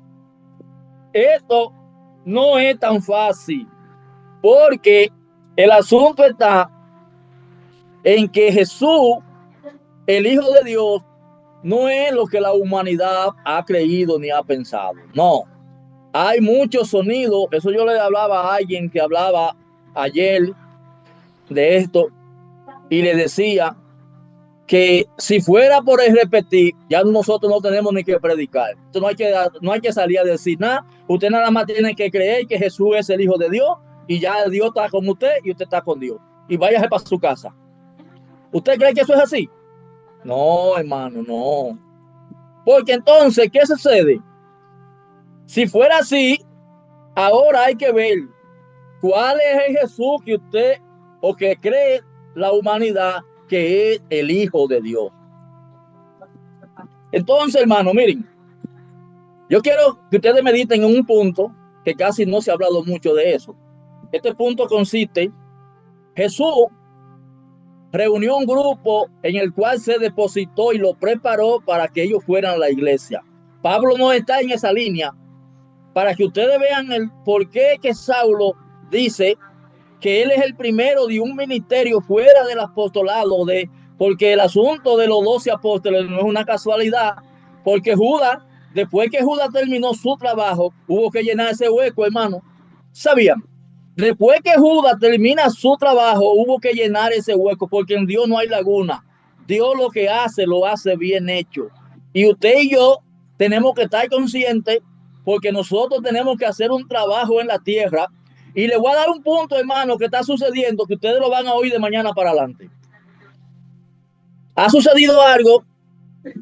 no es tan fácil, porque el asunto está en que Jesús, el Hijo de Dios, no es lo que la humanidad ha creído ni ha pensado. No, hay muchos sonidos. Eso yo le hablaba a alguien que hablaba ayer de esto y le decía que si fuera por el repetir, ya nosotros no tenemos ni que predicar. Entonces no hay que salir a decir nada. Usted nada más tiene que creer que Jesús es el Hijo de Dios y ya Dios está con usted y usted está con Dios. Y váyase para su casa. ¿Usted cree que eso es así? No, hermano, no. Porque entonces, ¿qué sucede? Si fuera así, ahora hay que ver cuál es el Jesús que usted o que cree la humanidad que es el Hijo de Dios. Entonces, hermano, miren, yo quiero que ustedes mediten en un punto que casi no se ha hablado mucho de eso. Este punto consiste: Jesús reunió un grupo en el cual se depositó y lo preparó para que ellos fueran a la iglesia. Pablo no está en esa línea, para que ustedes vean el por qué que Saulo dice que él es el primero de un ministerio fuera del apostolado, porque el asunto de los 12 apóstoles no es una casualidad, porque Judas, después que Judas terminó su trabajo, hubo que llenar ese hueco, hermano. ¿Sabían? Después que Judas termina su trabajo, hubo que llenar ese hueco, porque en Dios no hay laguna. Dios lo que hace, lo hace bien hecho. Y usted y yo tenemos que estar conscientes, porque nosotros tenemos que hacer un trabajo en la tierra. Y le voy a dar un punto, hermano, que está sucediendo, que ustedes lo van a oír de mañana para adelante. Ha sucedido algo,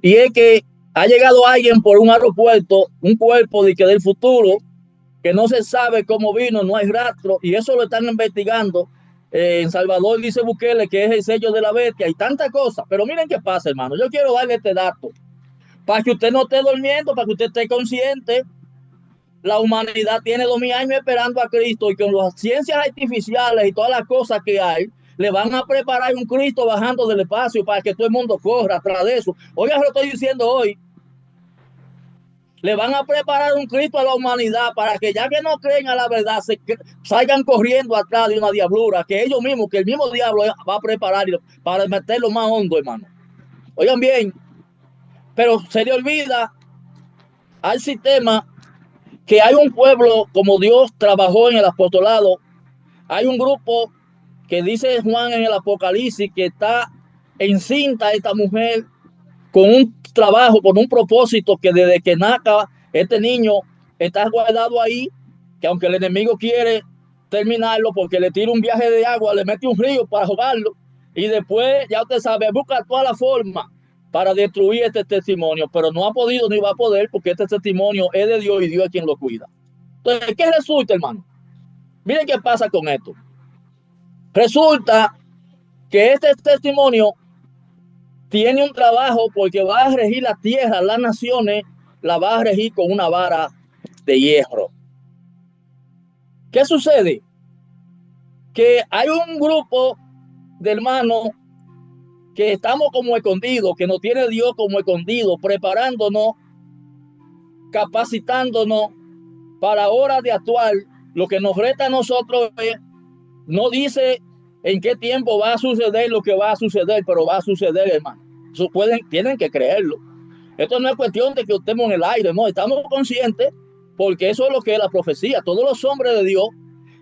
y es que ha llegado alguien por un aeropuerto, un cuerpo del futuro, que no se sabe cómo vino, no hay rastro, y eso lo están investigando. En Salvador dice Bukele que es el sello de la bestia, y tantas cosas. Pero miren qué pasa, hermano. Yo quiero darle este dato para que usted no esté durmiendo, para que usted esté consciente. La humanidad tiene 2000 años esperando a Cristo, y con las ciencias artificiales y todas las cosas que hay, le van a preparar un Cristo bajando del espacio para que todo el mundo corra atrás de eso. Oiga, lo estoy diciendo hoy. Le van a preparar un Cristo a la humanidad para que, ya que no creen a la verdad, salgan corriendo atrás de una diablura que ellos mismos, que el mismo diablo va a preparar para meterlo más hondo, hermano. Oigan bien, pero se le olvida al sistema que hay un pueblo, como Dios trabajó en el apostolado. Hay un grupo que dice Juan en el Apocalipsis que está encinta esta mujer con un trabajo, con un propósito, que desde que nazca este niño está guardado ahí, que aunque el enemigo quiere terminarlo porque le tira un viaje de agua, le mete un río para jugarlo, y después, ya usted sabe, busca toda la forma para destruir este testimonio, pero no ha podido ni va a poder, porque este testimonio es de Dios y Dios es quien lo cuida. Entonces, ¿qué resulta, hermano? Miren qué pasa con esto. Resulta que este testimonio tiene un trabajo, porque va a regir la tierra, las naciones, la va a regir con una vara de hierro. ¿Qué sucede? Que hay un grupo de hermanos que estamos como escondidos, que nos tiene Dios como escondidos, preparándonos, capacitándonos para la hora de actuar. Lo que nos resta a nosotros es, no dice en qué tiempo va a suceder lo que va a suceder, pero va a suceder, hermano. Eso tienen que creerlo. Esto no es cuestión de que estemos en el aire, no, estamos conscientes, porque eso es lo que es la profecía. Todos los hombres de Dios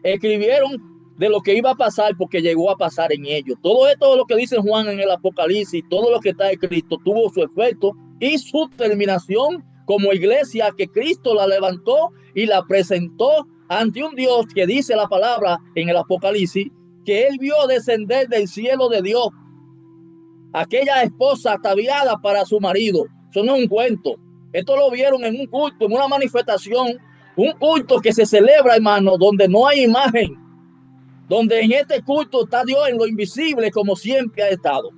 escribieron de lo que iba a pasar, porque llegó a pasar en ellos. Todo esto, lo que dice Juan en el Apocalipsis, todo lo que está escrito, tuvo su efecto y su terminación como iglesia, que Cristo la levantó y la presentó ante un Dios que dice la palabra en el Apocalipsis, que él vio descender del cielo de Dios aquella esposa ataviada para su marido. Eso no es un cuento. Esto lo vieron en un culto, en una manifestación, un culto que se celebra, hermano, donde no hay imagen, donde en este culto está Dios en lo invisible, como siempre ha estado.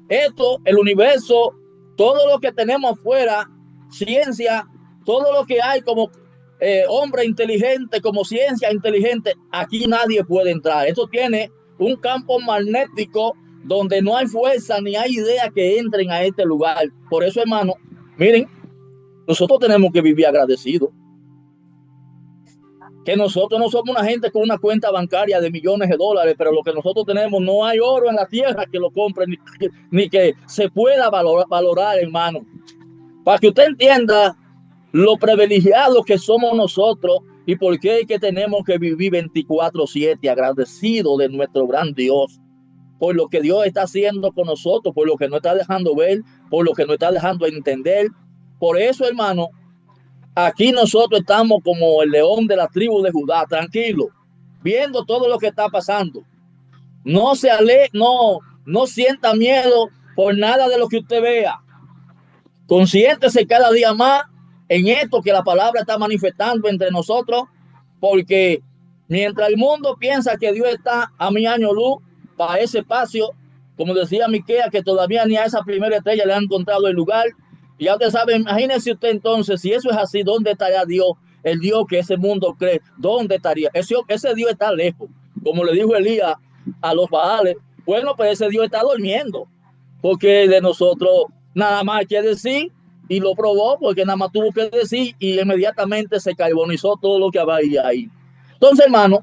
Esto, el universo, todo lo que tenemos afuera, ciencia, todo lo que hay como hombre inteligente, como ciencia inteligente, aquí nadie puede entrar. Esto tiene un campo magnético donde no hay fuerza ni hay idea que entren a este lugar. Por eso, hermano, miren, nosotros tenemos que vivir agradecidos. Que nosotros no somos una gente con una cuenta bancaria de millones de dólares, pero lo que nosotros tenemos, no hay oro en la tierra que lo compre, ni que se pueda valorar, hermano. Para que usted entienda lo privilegiados que somos nosotros y por qué es que tenemos que vivir 24/7 agradecidos de nuestro gran Dios, por lo que Dios está haciendo con nosotros, por lo que nos está dejando ver, por lo que nos está dejando entender. Por eso, hermano, aquí nosotros estamos como el león de la tribu de Judá, tranquilo, viendo todo lo que está pasando. No no sienta miedo por nada de lo que usted vea. Consiéntese cada día más en esto que la palabra está manifestando entre nosotros, porque mientras el mundo piensa que Dios está a 1000 años luz para ese espacio, como decía Miqueas, que todavía ni a esa primera estrella le han encontrado el lugar. Y ya usted sabe, imagínese usted entonces, si eso es así, ¿dónde estaría Dios el Dios que ese mundo cree, ¿dónde estaría? Ese Dios está lejos. Como le dijo Elías a los Baales, bueno, pues ese Dios está durmiendo, porque de nosotros nada más hay que decir, y lo probó, porque nada más tuvo que decir, y inmediatamente se carbonizó todo lo que había ahí. Entonces, hermano,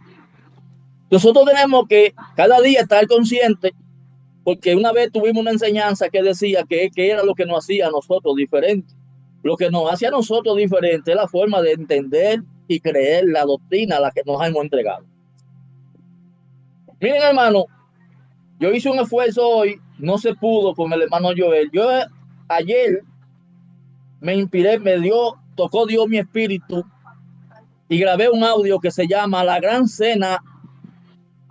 nosotros tenemos que cada día estar conscientes, porque una vez tuvimos una enseñanza que decía que era lo que nos hacía a nosotros diferentes. Lo que nos hace a nosotros diferente es la forma de entender y creer la doctrina a la que nos hemos entregado. Miren, hermano, yo hice un esfuerzo hoy, no se pudo con el hermano Joel. Yo ayer me inspiré, tocó Dios mi espíritu y grabé un audio que se llama La Gran Cena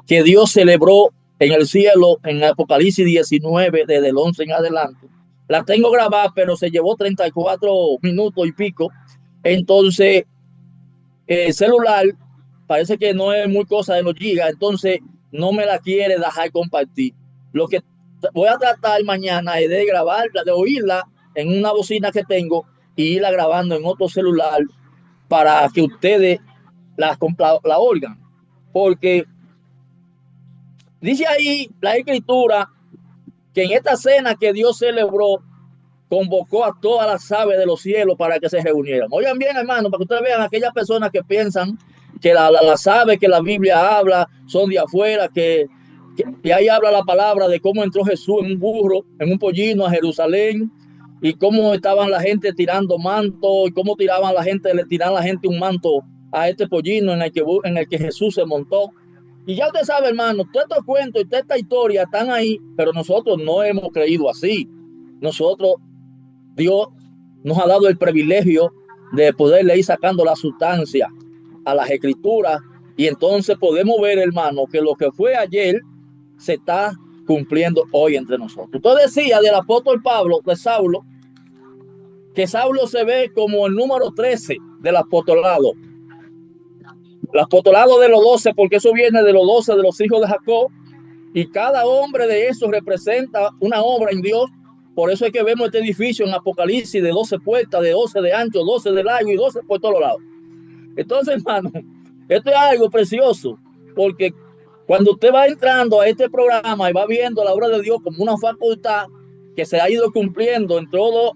que Dios celebró en el cielo en Apocalipsis 19, desde el 11 en adelante. La tengo grabada, pero se llevó 34 minutos y pico. Entonces, el celular parece que no es muy cosa de los gigas, entonces no me la quiere dejar compartir. Lo que voy a tratar mañana es de grabarla, de oírla en una bocina que tengo y irla grabando en otro celular para que ustedes la oigan. Porque dice ahí la escritura que en esta cena que Dios celebró, convocó a todas las aves de los cielos para que se reunieran. Oigan bien, hermano, para que ustedes vean aquellas personas que piensan que las aves que la Biblia habla son de afuera, que ahí habla la palabra de cómo entró Jesús en un burro, en un pollino a Jerusalén, y cómo estaban la gente tirando manto, y cómo le tiraban a la gente un manto a este pollino en el que Jesús se montó. Y ya usted sabe, hermano, todos estos cuentos y toda esta historia están ahí, pero nosotros no hemos creído así. Nosotros, Dios nos ha dado el privilegio de poderle ir sacando la sustancia a las escrituras, y entonces podemos ver, hermano, que lo que fue ayer se está cumpliendo hoy entre nosotros. Usted decía del apóstol Pablo, de Saulo, que Saulo se ve como el número 13 del apostolado. El apostolado de los 12, porque eso viene de los 12 de los hijos de Jacob, y cada hombre de esos representa una obra en Dios. Por eso es que vemos este edificio en Apocalipsis de 12 puertas, de 12 de ancho, 12 de largo y 12 por todos lados. Entonces, hermano, esto es algo precioso, porque cuando usted va entrando a este programa y va viendo la obra de Dios como una facultad que se ha ido cumpliendo en todo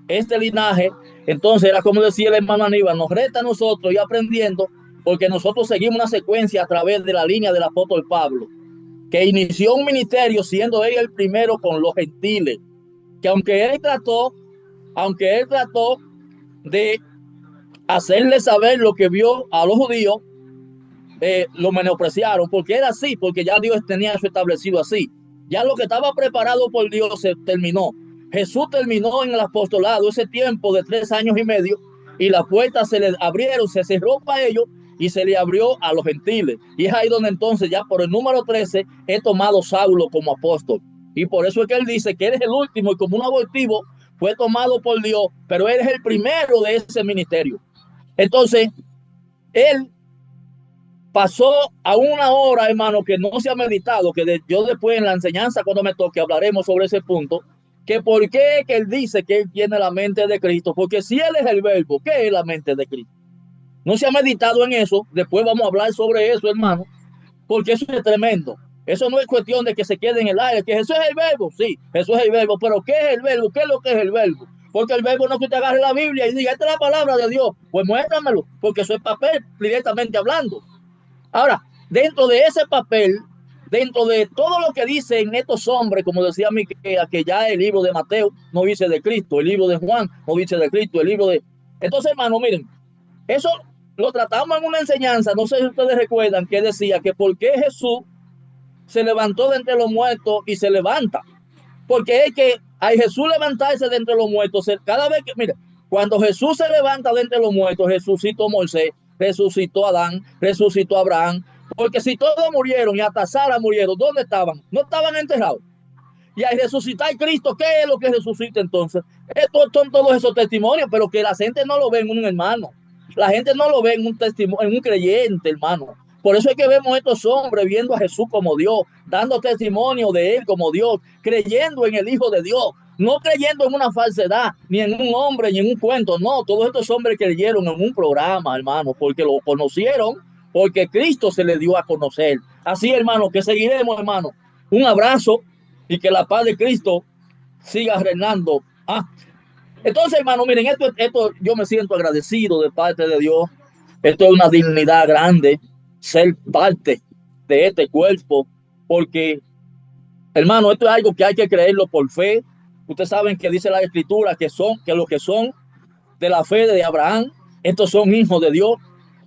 este linaje, entonces era como decía el hermano Aníbal, nos reta a nosotros ir aprendiendo, porque nosotros seguimos una secuencia a través de la línea del apóstol Pablo, que inició un ministerio siendo él el primero con los gentiles, que aunque él trató de hacerle saber lo que vio a los judíos, lo menospreciaron, porque era así, porque ya Dios tenía eso establecido así. Ya lo que estaba preparado por Dios se terminó. Jesús terminó en el apostolado ese tiempo de 3 años y medio, y las puertas se les abrieron, se cerró para ellos y se le abrió a los gentiles. Y es ahí donde entonces ya por el número 13 he tomado Saulo como apóstol. Y por eso es que él dice que eres el último, y como un abortivo fue tomado por Dios, pero él es el primero de ese ministerio. Entonces, él pasó a una hora, hermano, que no se ha meditado, que yo después en la enseñanza, cuando me toque, hablaremos sobre ese punto, que por qué que él dice que él tiene la mente de Cristo, porque si él es el verbo, ¿qué es la mente de Cristo? No se ha meditado en eso. Después vamos a hablar sobre eso, hermano, porque eso es tremendo. Eso no es cuestión de que se quede en el aire, que Jesús es el verbo, sí, Jesús es el verbo, pero ¿qué es el verbo? ¿Qué es lo que es el verbo? Porque el verbo no es que usted agarre la Biblia y diga, esta es la palabra de Dios, pues muéstramelo, porque eso es papel, directamente hablando. Ahora, dentro de ese papel, dentro de todo lo que dicen estos hombres, como decía Miqueas, que ya el libro de Mateo no dice de Cristo, el libro de Juan no dice de Cristo, el libro de... Entonces, hermano, miren, eso lo tratamos en una enseñanza, no sé si ustedes recuerdan, que decía que por qué Jesús se levantó de entre los muertos y se levanta. Porque es que al Jesús levantarse de entre los muertos, cada vez que, mira, cuando Jesús se levanta de entre los muertos, resucitó Moisés, resucitó Adán, resucitó Abraham, porque si todos murieron y hasta Sara murieron, ¿dónde estaban? No estaban enterrados. Y al resucitar Cristo, ¿qué es lo que resucita entonces? Estos son todos esos testimonios, pero que la gente no lo ve en un hermano. La gente no lo ve en un testimonio, en un creyente, hermano. Por eso es que vemos a estos hombres viendo a Jesús como Dios, dando testimonio de él como Dios, creyendo en el Hijo de Dios. no creyendo en una falsedad, ni en un hombre, ni en un cuento. No, todos estos hombres creyeron en un programa, hermano, porque lo conocieron, porque Cristo se le dio a conocer. Así, hermano, que seguiremos, hermano. Un abrazo y que la paz de Cristo siga reinando. Entonces, hermano, miren, esto yo me siento agradecido de parte de Dios. Esto es una dignidad grande, ser parte de este cuerpo, porque, hermano, esto es algo que hay que creerlo por fe. Ustedes saben que dice la Escritura que los que son de la fe de Abraham, estos son hijos de Dios.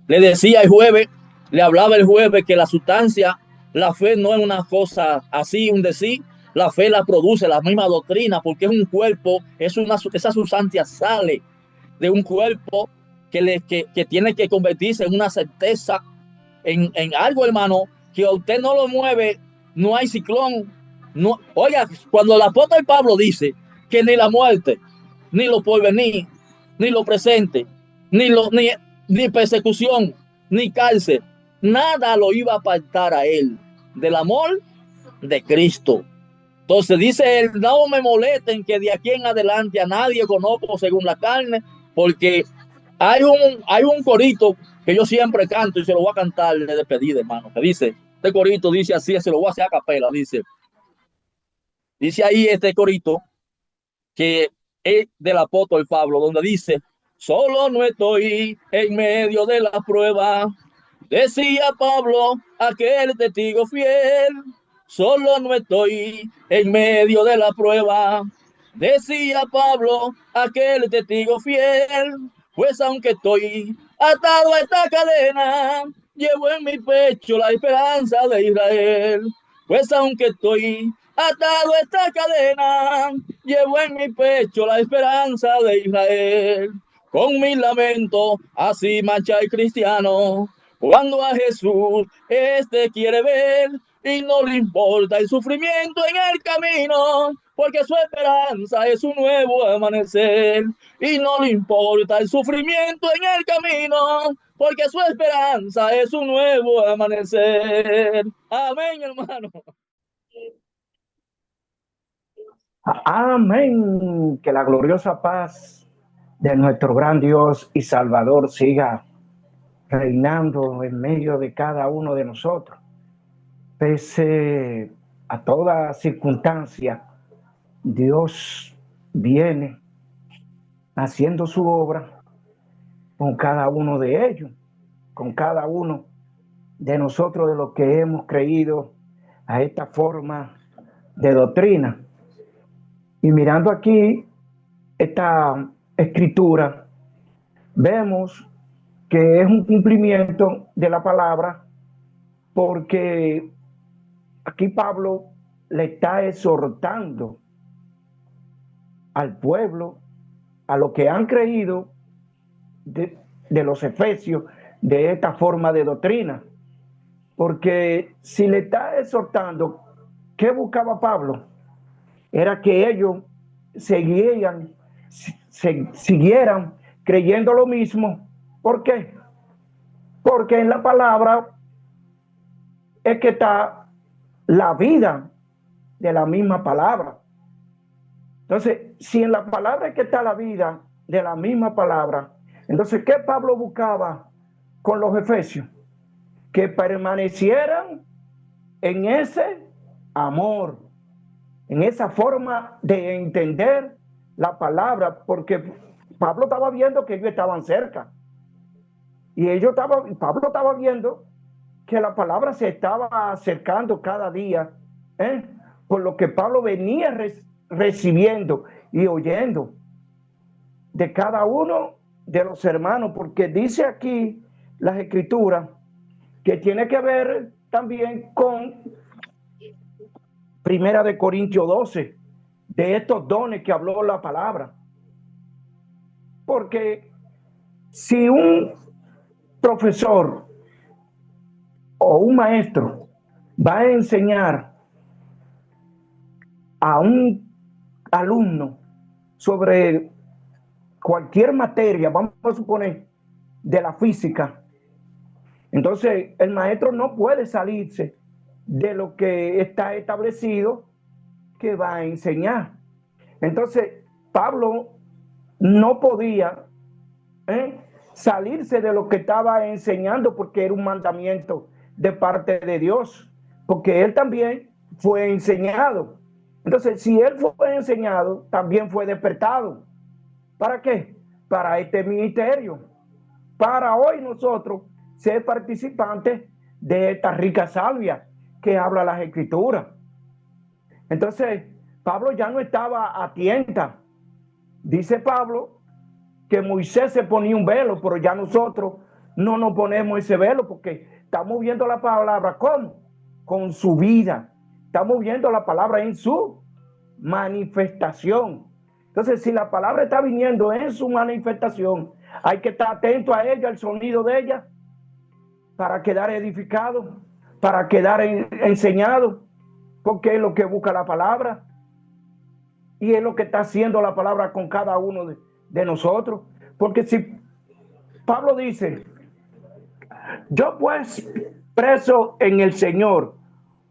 Le decía el jueves, le hablaba el jueves que la sustancia, la fe no es una cosa así, un decir. La fe la produce la misma doctrina, porque es un cuerpo, esa sustancia sale de un cuerpo que tiene que convertirse en una certeza, en algo, hermano, que a usted no lo mueve, no hay ciclón. No, oiga, cuando el apóstol Pablo dice que ni la muerte, ni lo porvenir, ni lo presente, ni persecución, ni cárcel, nada lo iba a apartar a él del amor de Cristo. Entonces dice él, no me molesten que de aquí en adelante a nadie conozco según la carne, porque hay un corito que yo siempre canto y se lo voy a cantar de despedida, hermano, que dice, este corito dice así, se lo voy a hacer a capela, dice ahí este corito que es del apóstol Pablo, donde dice, solo no estoy en medio de la prueba, decía Pablo, aquel testigo fiel, solo no estoy en medio de la prueba, decía Pablo, aquel testigo fiel, pues aunque estoy atado a esta cadena, llevo en mi pecho la esperanza de Israel, pues aunque estoy atado a esta cadena, llevo en mi pecho la esperanza de Israel. Con mi lamento, así marcha el cristiano, cuando a Jesús quiere ver y no le importa el sufrimiento en el camino, porque su esperanza es un nuevo amanecer y no le importa el sufrimiento en el camino, porque su esperanza es un nuevo amanecer. Amén, hermano. Amén. Que la gloriosa paz de nuestro gran Dios y Salvador siga reinando en medio de cada uno de nosotros. Pese a toda circunstancia, Dios viene haciendo su obra con cada uno de ellos, con cada uno de nosotros, de los que hemos creído a esta forma de doctrina. Y mirando aquí esta escritura, vemos que es un cumplimiento de la palabra, porque aquí Pablo le está exhortando al pueblo, a los que han creído de los efesios, de esta forma de doctrina. Porque si le está exhortando, ¿qué buscaba Pablo? Era que ellos siguieran creyendo lo mismo. ¿Por qué? Porque en la palabra es que está la vida de la misma palabra. Entonces, si en la palabra es que está la vida de la misma palabra, entonces, ¿qué Pablo buscaba con los efesios? Que permanecieran en ese amor, en esa forma de entender la palabra, porque Pablo estaba viendo que ellos estaban cerca. Y Pablo estaba viendo que la palabra se estaba acercando cada día, por lo que Pablo venía recibiendo y oyendo de cada uno de los hermanos, porque dice aquí las escrituras que tiene que ver también con Primera de Corintios 12, de estos dones que habló la palabra. Porque si un profesor o un maestro va a enseñar a un alumno sobre cualquier materia, vamos a suponer de la física, entonces el maestro no puede salirse de lo que está establecido que va a enseñar. Entonces, Pablo no podía salirse de lo que estaba enseñando porque era un mandamiento de parte de Dios, porque él también fue enseñado. Entonces, si él fue enseñado, también fue despertado. ¿Para qué? Para este ministerio. Para hoy nosotros ser participantes de esta rica salvia que habla las Escrituras. Entonces, Pablo ya no estaba a tienta. Dice Pablo que Moisés se ponía un velo, pero ya nosotros no nos ponemos ese velo porque estamos viendo la palabra ¿cómo? Con su vida. Estamos viendo la palabra en su manifestación. Entonces, si la palabra está viniendo en su manifestación, hay que estar atento a ella, al sonido de ella, para quedar edificado, para quedar enseñado, porque es lo que busca la palabra y es lo que está haciendo la palabra con cada uno de nosotros. Porque si Pablo dice, yo pues preso en el Señor,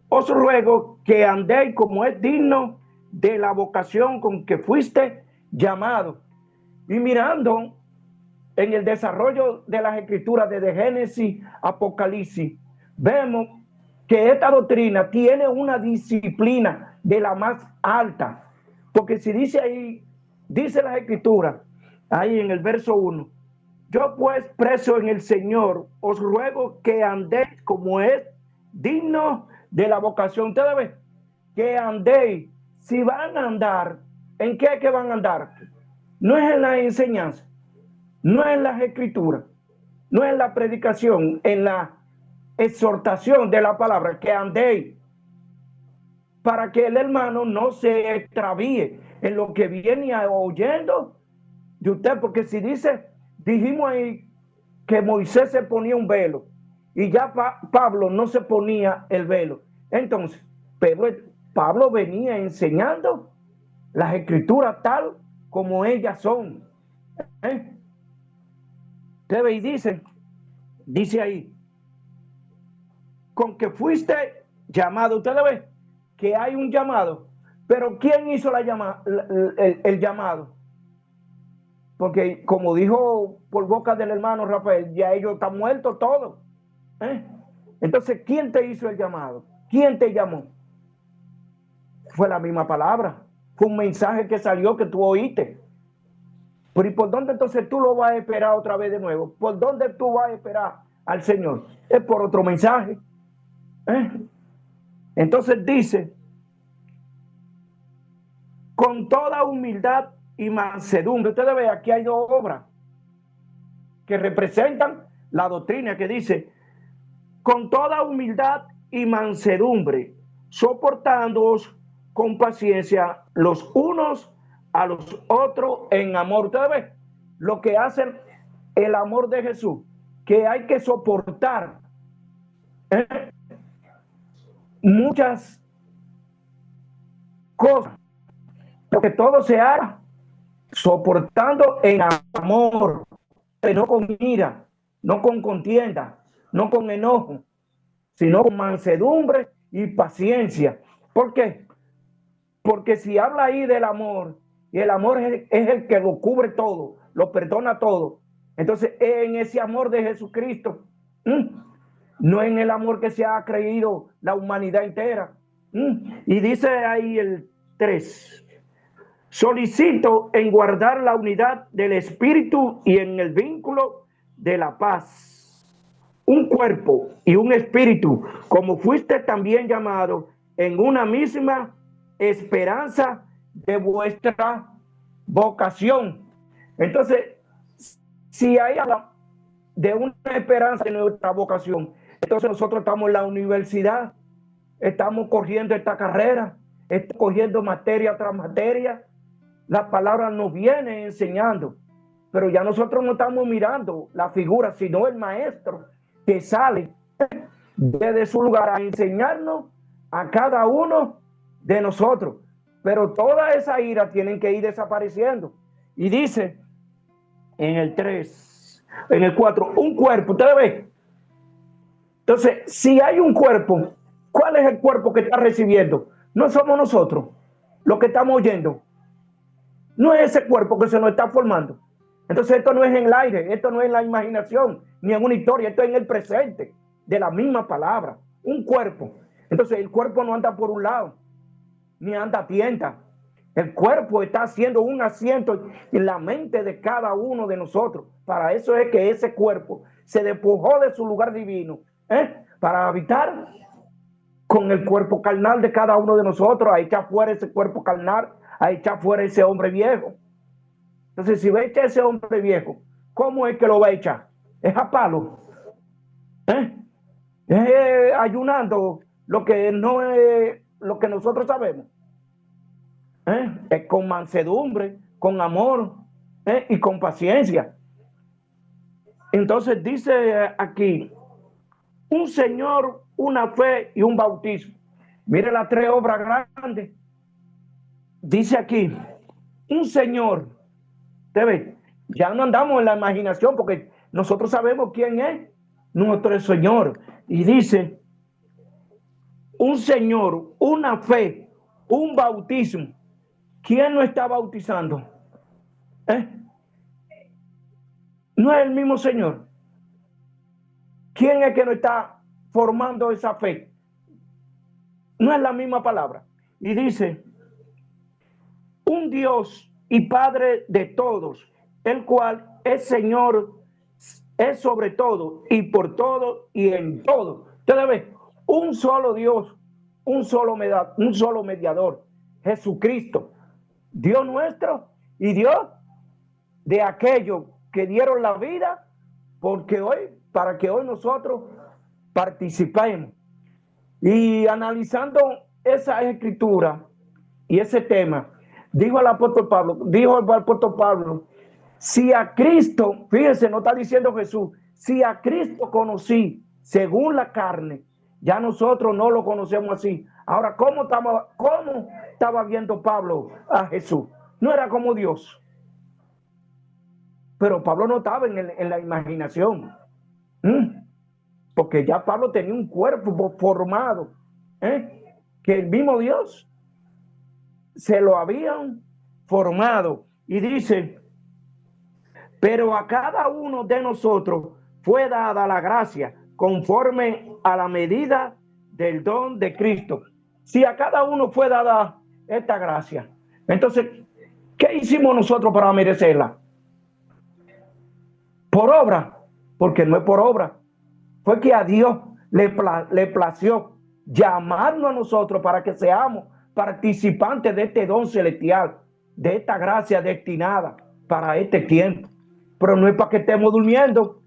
os ruego que andéis como es digno de la vocación con que fuiste llamado. Y mirando en el desarrollo de las Escrituras desde Génesis, Apocalipsis, vemos que esta doctrina tiene una disciplina de la más alta. Porque si dice ahí, dice las Escrituras, ahí en el verso 1, yo pues preso en el Señor, os ruego que andéis como es digno de la vocación. Ustedes ven, que andéis, si van a andar, ¿en qué es que van a andar? No es en la enseñanza, no es en las Escrituras, no es en la predicación, en la exhortación de la palabra, que andéis, para que el hermano no se extravíe en lo que viene oyendo de usted, porque si dice, dijimos ahí que Moisés se ponía un velo y ya Pablo no se ponía el velo. Entonces, Pablo venía enseñando las Escrituras tal como ellas son. Y dice ahí, con que fuiste llamado. Ustedes ven que hay un llamado, pero ¿quién hizo el llamado? Porque como dijo por boca del hermano Rafael, ya ellos están muertos todos. Entonces, ¿quién te hizo el llamado? ¿Quién te llamó? Fue la misma palabra, fue un mensaje que salió que tú oíste. Pero ¿y por dónde entonces tú lo vas a esperar otra vez de nuevo? ¿Por dónde tú vas a esperar al Señor? Es por otro mensaje. Entonces dice, con toda humildad y mansedumbre. Ustedes ven, aquí hay dos obras que representan la doctrina, que dice, con toda humildad y mansedumbre, soportándoos con paciencia los unos a los otros en amor. Ustedes ven lo que hace el amor de Jesús, que hay que soportar muchas cosas, porque todo se haga soportando en amor, no con ira, no con contienda, no con enojo, sino con mansedumbre y paciencia. ¿Por qué? Porque si habla ahí del amor, y el amor es el que lo cubre todo, lo perdona todo, entonces en ese amor de Jesucristo, no en el amor que se ha creído la humanidad entera. Y dice ahí el 3, solicito en guardar la unidad del espíritu y en el vínculo de la paz, un cuerpo y un espíritu, como fuiste también llamado en una misma esperanza de vuestra vocación. Entonces, si hay de una esperanza de nuestra vocación, entonces nosotros estamos en la universidad, estamos corriendo esta carrera, estamos cogiendo materia tras materia. La palabra nos viene enseñando, pero ya nosotros no estamos mirando la figura, sino el maestro que sale desde su lugar a enseñarnos a cada uno de nosotros. Pero toda esa ira tienen que ir desapareciendo. Y dice en el 3, en el 4, un cuerpo. ¿Ustedes ven? Entonces, si hay un cuerpo, ¿cuál es el cuerpo que está recibiendo? No somos nosotros los que estamos oyendo. No es ese cuerpo que se nos está formando. Entonces esto no es en el aire, esto no es en la imaginación, ni en una historia, esto es en el presente, de la misma palabra, un cuerpo. Entonces el cuerpo no anda por un lado, ni anda a tienta. El cuerpo está haciendo un asiento en la mente de cada uno de nosotros. Para eso es que ese cuerpo se despojó de su lugar divino, para habitar con el cuerpo carnal de cada uno de nosotros, a echar fuera ese cuerpo carnal, a echar fuera ese hombre viejo. Entonces, si va a echar ese hombre viejo, ¿cómo es que lo va a echar? Es a palo. Es ayunando, lo que no es lo que nosotros sabemos. Es con mansedumbre, con amor y con paciencia. Entonces dice aquí, un Señor, una fe y un bautismo. Mire las tres obras grandes. Dice aquí, un Señor. ¿Usted ve? Ya no andamos en la imaginación porque nosotros sabemos quién es nuestro Señor. Y dice, un Señor, una fe, un bautismo. ¿Quién no está bautizando? No es el mismo Señor. ¿Quién es que no está formando esa fe? No es la misma palabra. Y dice, un Dios y Padre de todos, el cual es Señor, es sobre todo y por todo y en todo. Ustedes ven, un solo Dios, un solo mediador, Jesucristo, Dios nuestro y Dios de aquellos que dieron la vida para que hoy nosotros participemos. Y analizando esa escritura y ese tema, dijo el apóstol Pablo, si a Cristo, fíjense, no está diciendo Jesús, si a Cristo conocí según la carne, ya nosotros no lo conocemos así. Ahora, ¿cómo estaba viendo Pablo a Jesús? No era como Dios. Pero Pablo no estaba en la imaginación. Porque ya Pablo tenía un cuerpo formado, que el mismo Dios se lo habían formado. Y dice, pero a cada uno de nosotros fue dada la gracia conforme a la medida del don de Cristo. Si a cada uno fue dada esta gracia, entonces, ¿qué hicimos nosotros para merecerla? Por obra, porque no es por obra. Fue que a Dios le plació llamarnos a nosotros para que seamos participantes de este don celestial, de esta gracia destinada para este tiempo. Pero no es para que estemos durmiendo.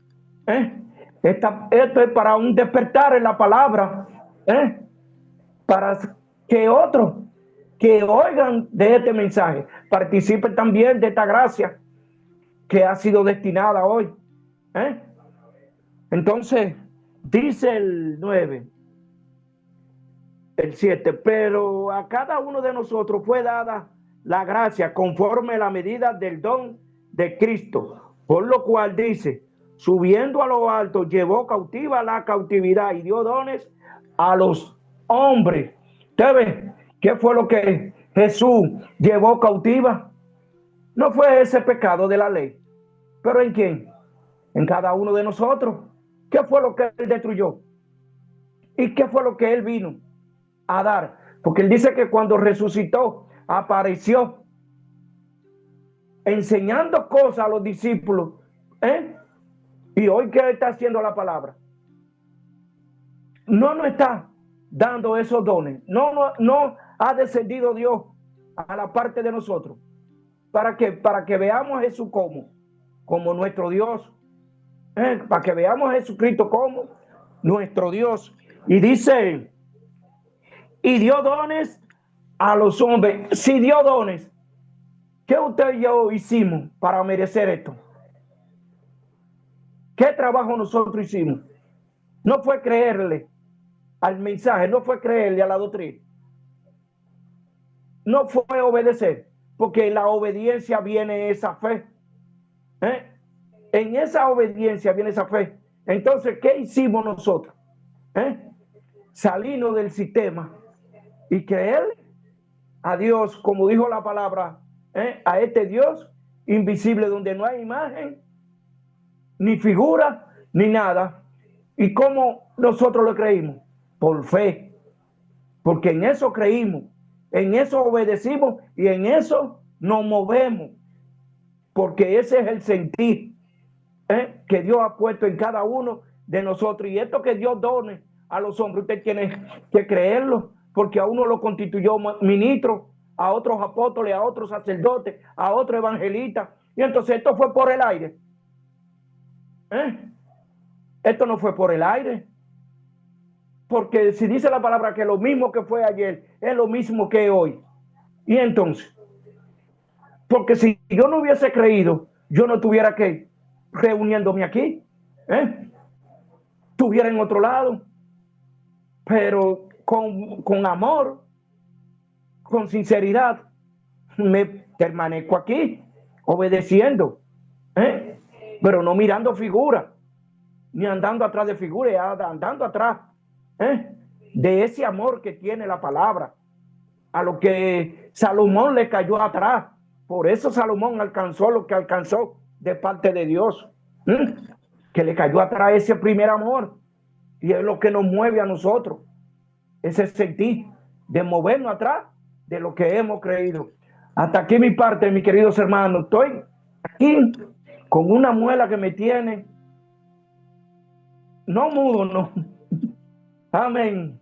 Esto es para un despertar en la palabra, para que otros que oigan de este mensaje participen también de esta gracia que ha sido destinada hoy. Entonces, dice el 9, el 7, pero a cada uno de nosotros fue dada la gracia conforme a la medida del don de Cristo, por lo cual dice, subiendo a lo alto, llevó cautiva la cautividad y dio dones a los hombres. ¿Usted ve qué fue lo que Jesús llevó cautiva? No fue ese pecado de la ley, pero ¿en quién? En cada uno de nosotros. ¿Qué fue lo que él destruyó? ¿Y qué fue lo que él vino a dar? Porque él dice que cuando resucitó, apareció enseñando cosas a los discípulos. Y hoy, ¿qué está haciendo la palabra? No nos está dando esos dones. No ha descendido Dios a la parte de nosotros. ¿Para qué? Para que veamos a Jesús como nuestro Dios. Para que veamos a Jesucristo como nuestro Dios. Y dice, y dio dones a los hombres. Si dio dones, ¿qué usted y yo hicimos para merecer esto? ¿Qué trabajo nosotros hicimos? No fue creerle al mensaje, no fue creerle a la doctrina. No fue obedecer, porque en la obediencia viene esa fe. En esa obediencia viene esa fe. Entonces, ¿qué hicimos nosotros? Salirnos del sistema y creer a Dios, como dijo la palabra, a este Dios invisible donde no hay imagen, ni figura, ni nada. ¿Y cómo nosotros lo creímos? Por fe. Porque en eso creímos, en eso obedecimos y en eso nos movemos. Porque ese es el sentir que Dios ha puesto en cada uno de nosotros. Y esto que Dios done a los hombres, usted tiene que creerlo, porque a uno lo constituyó ministro, a otros apóstoles, a otros sacerdotes, a otros evangelistas. Y entonces esto fue por el aire. Esto no fue por el aire. Porque si dice la palabra que lo mismo que fue ayer es lo mismo que hoy. Y entonces, porque si yo no hubiese creído, yo no estuviera que reuniéndome aquí. Estuviera en otro lado. Pero con amor, con sinceridad, me permanezco aquí, obedeciendo. Pero no mirando figuras, ni andando atrás de figuras, andando atrás de ese amor que tiene la palabra, a lo que Salomón le cayó atrás. Por eso Salomón alcanzó lo que alcanzó de parte de Dios, que le cayó atrás ese primer amor, y es lo que nos mueve a nosotros, ese sentir de movernos atrás de lo que hemos creído. Hasta aquí mi parte, mis queridos hermanos. Estoy aquí con una muela que me tiene no mudo, no. Amén.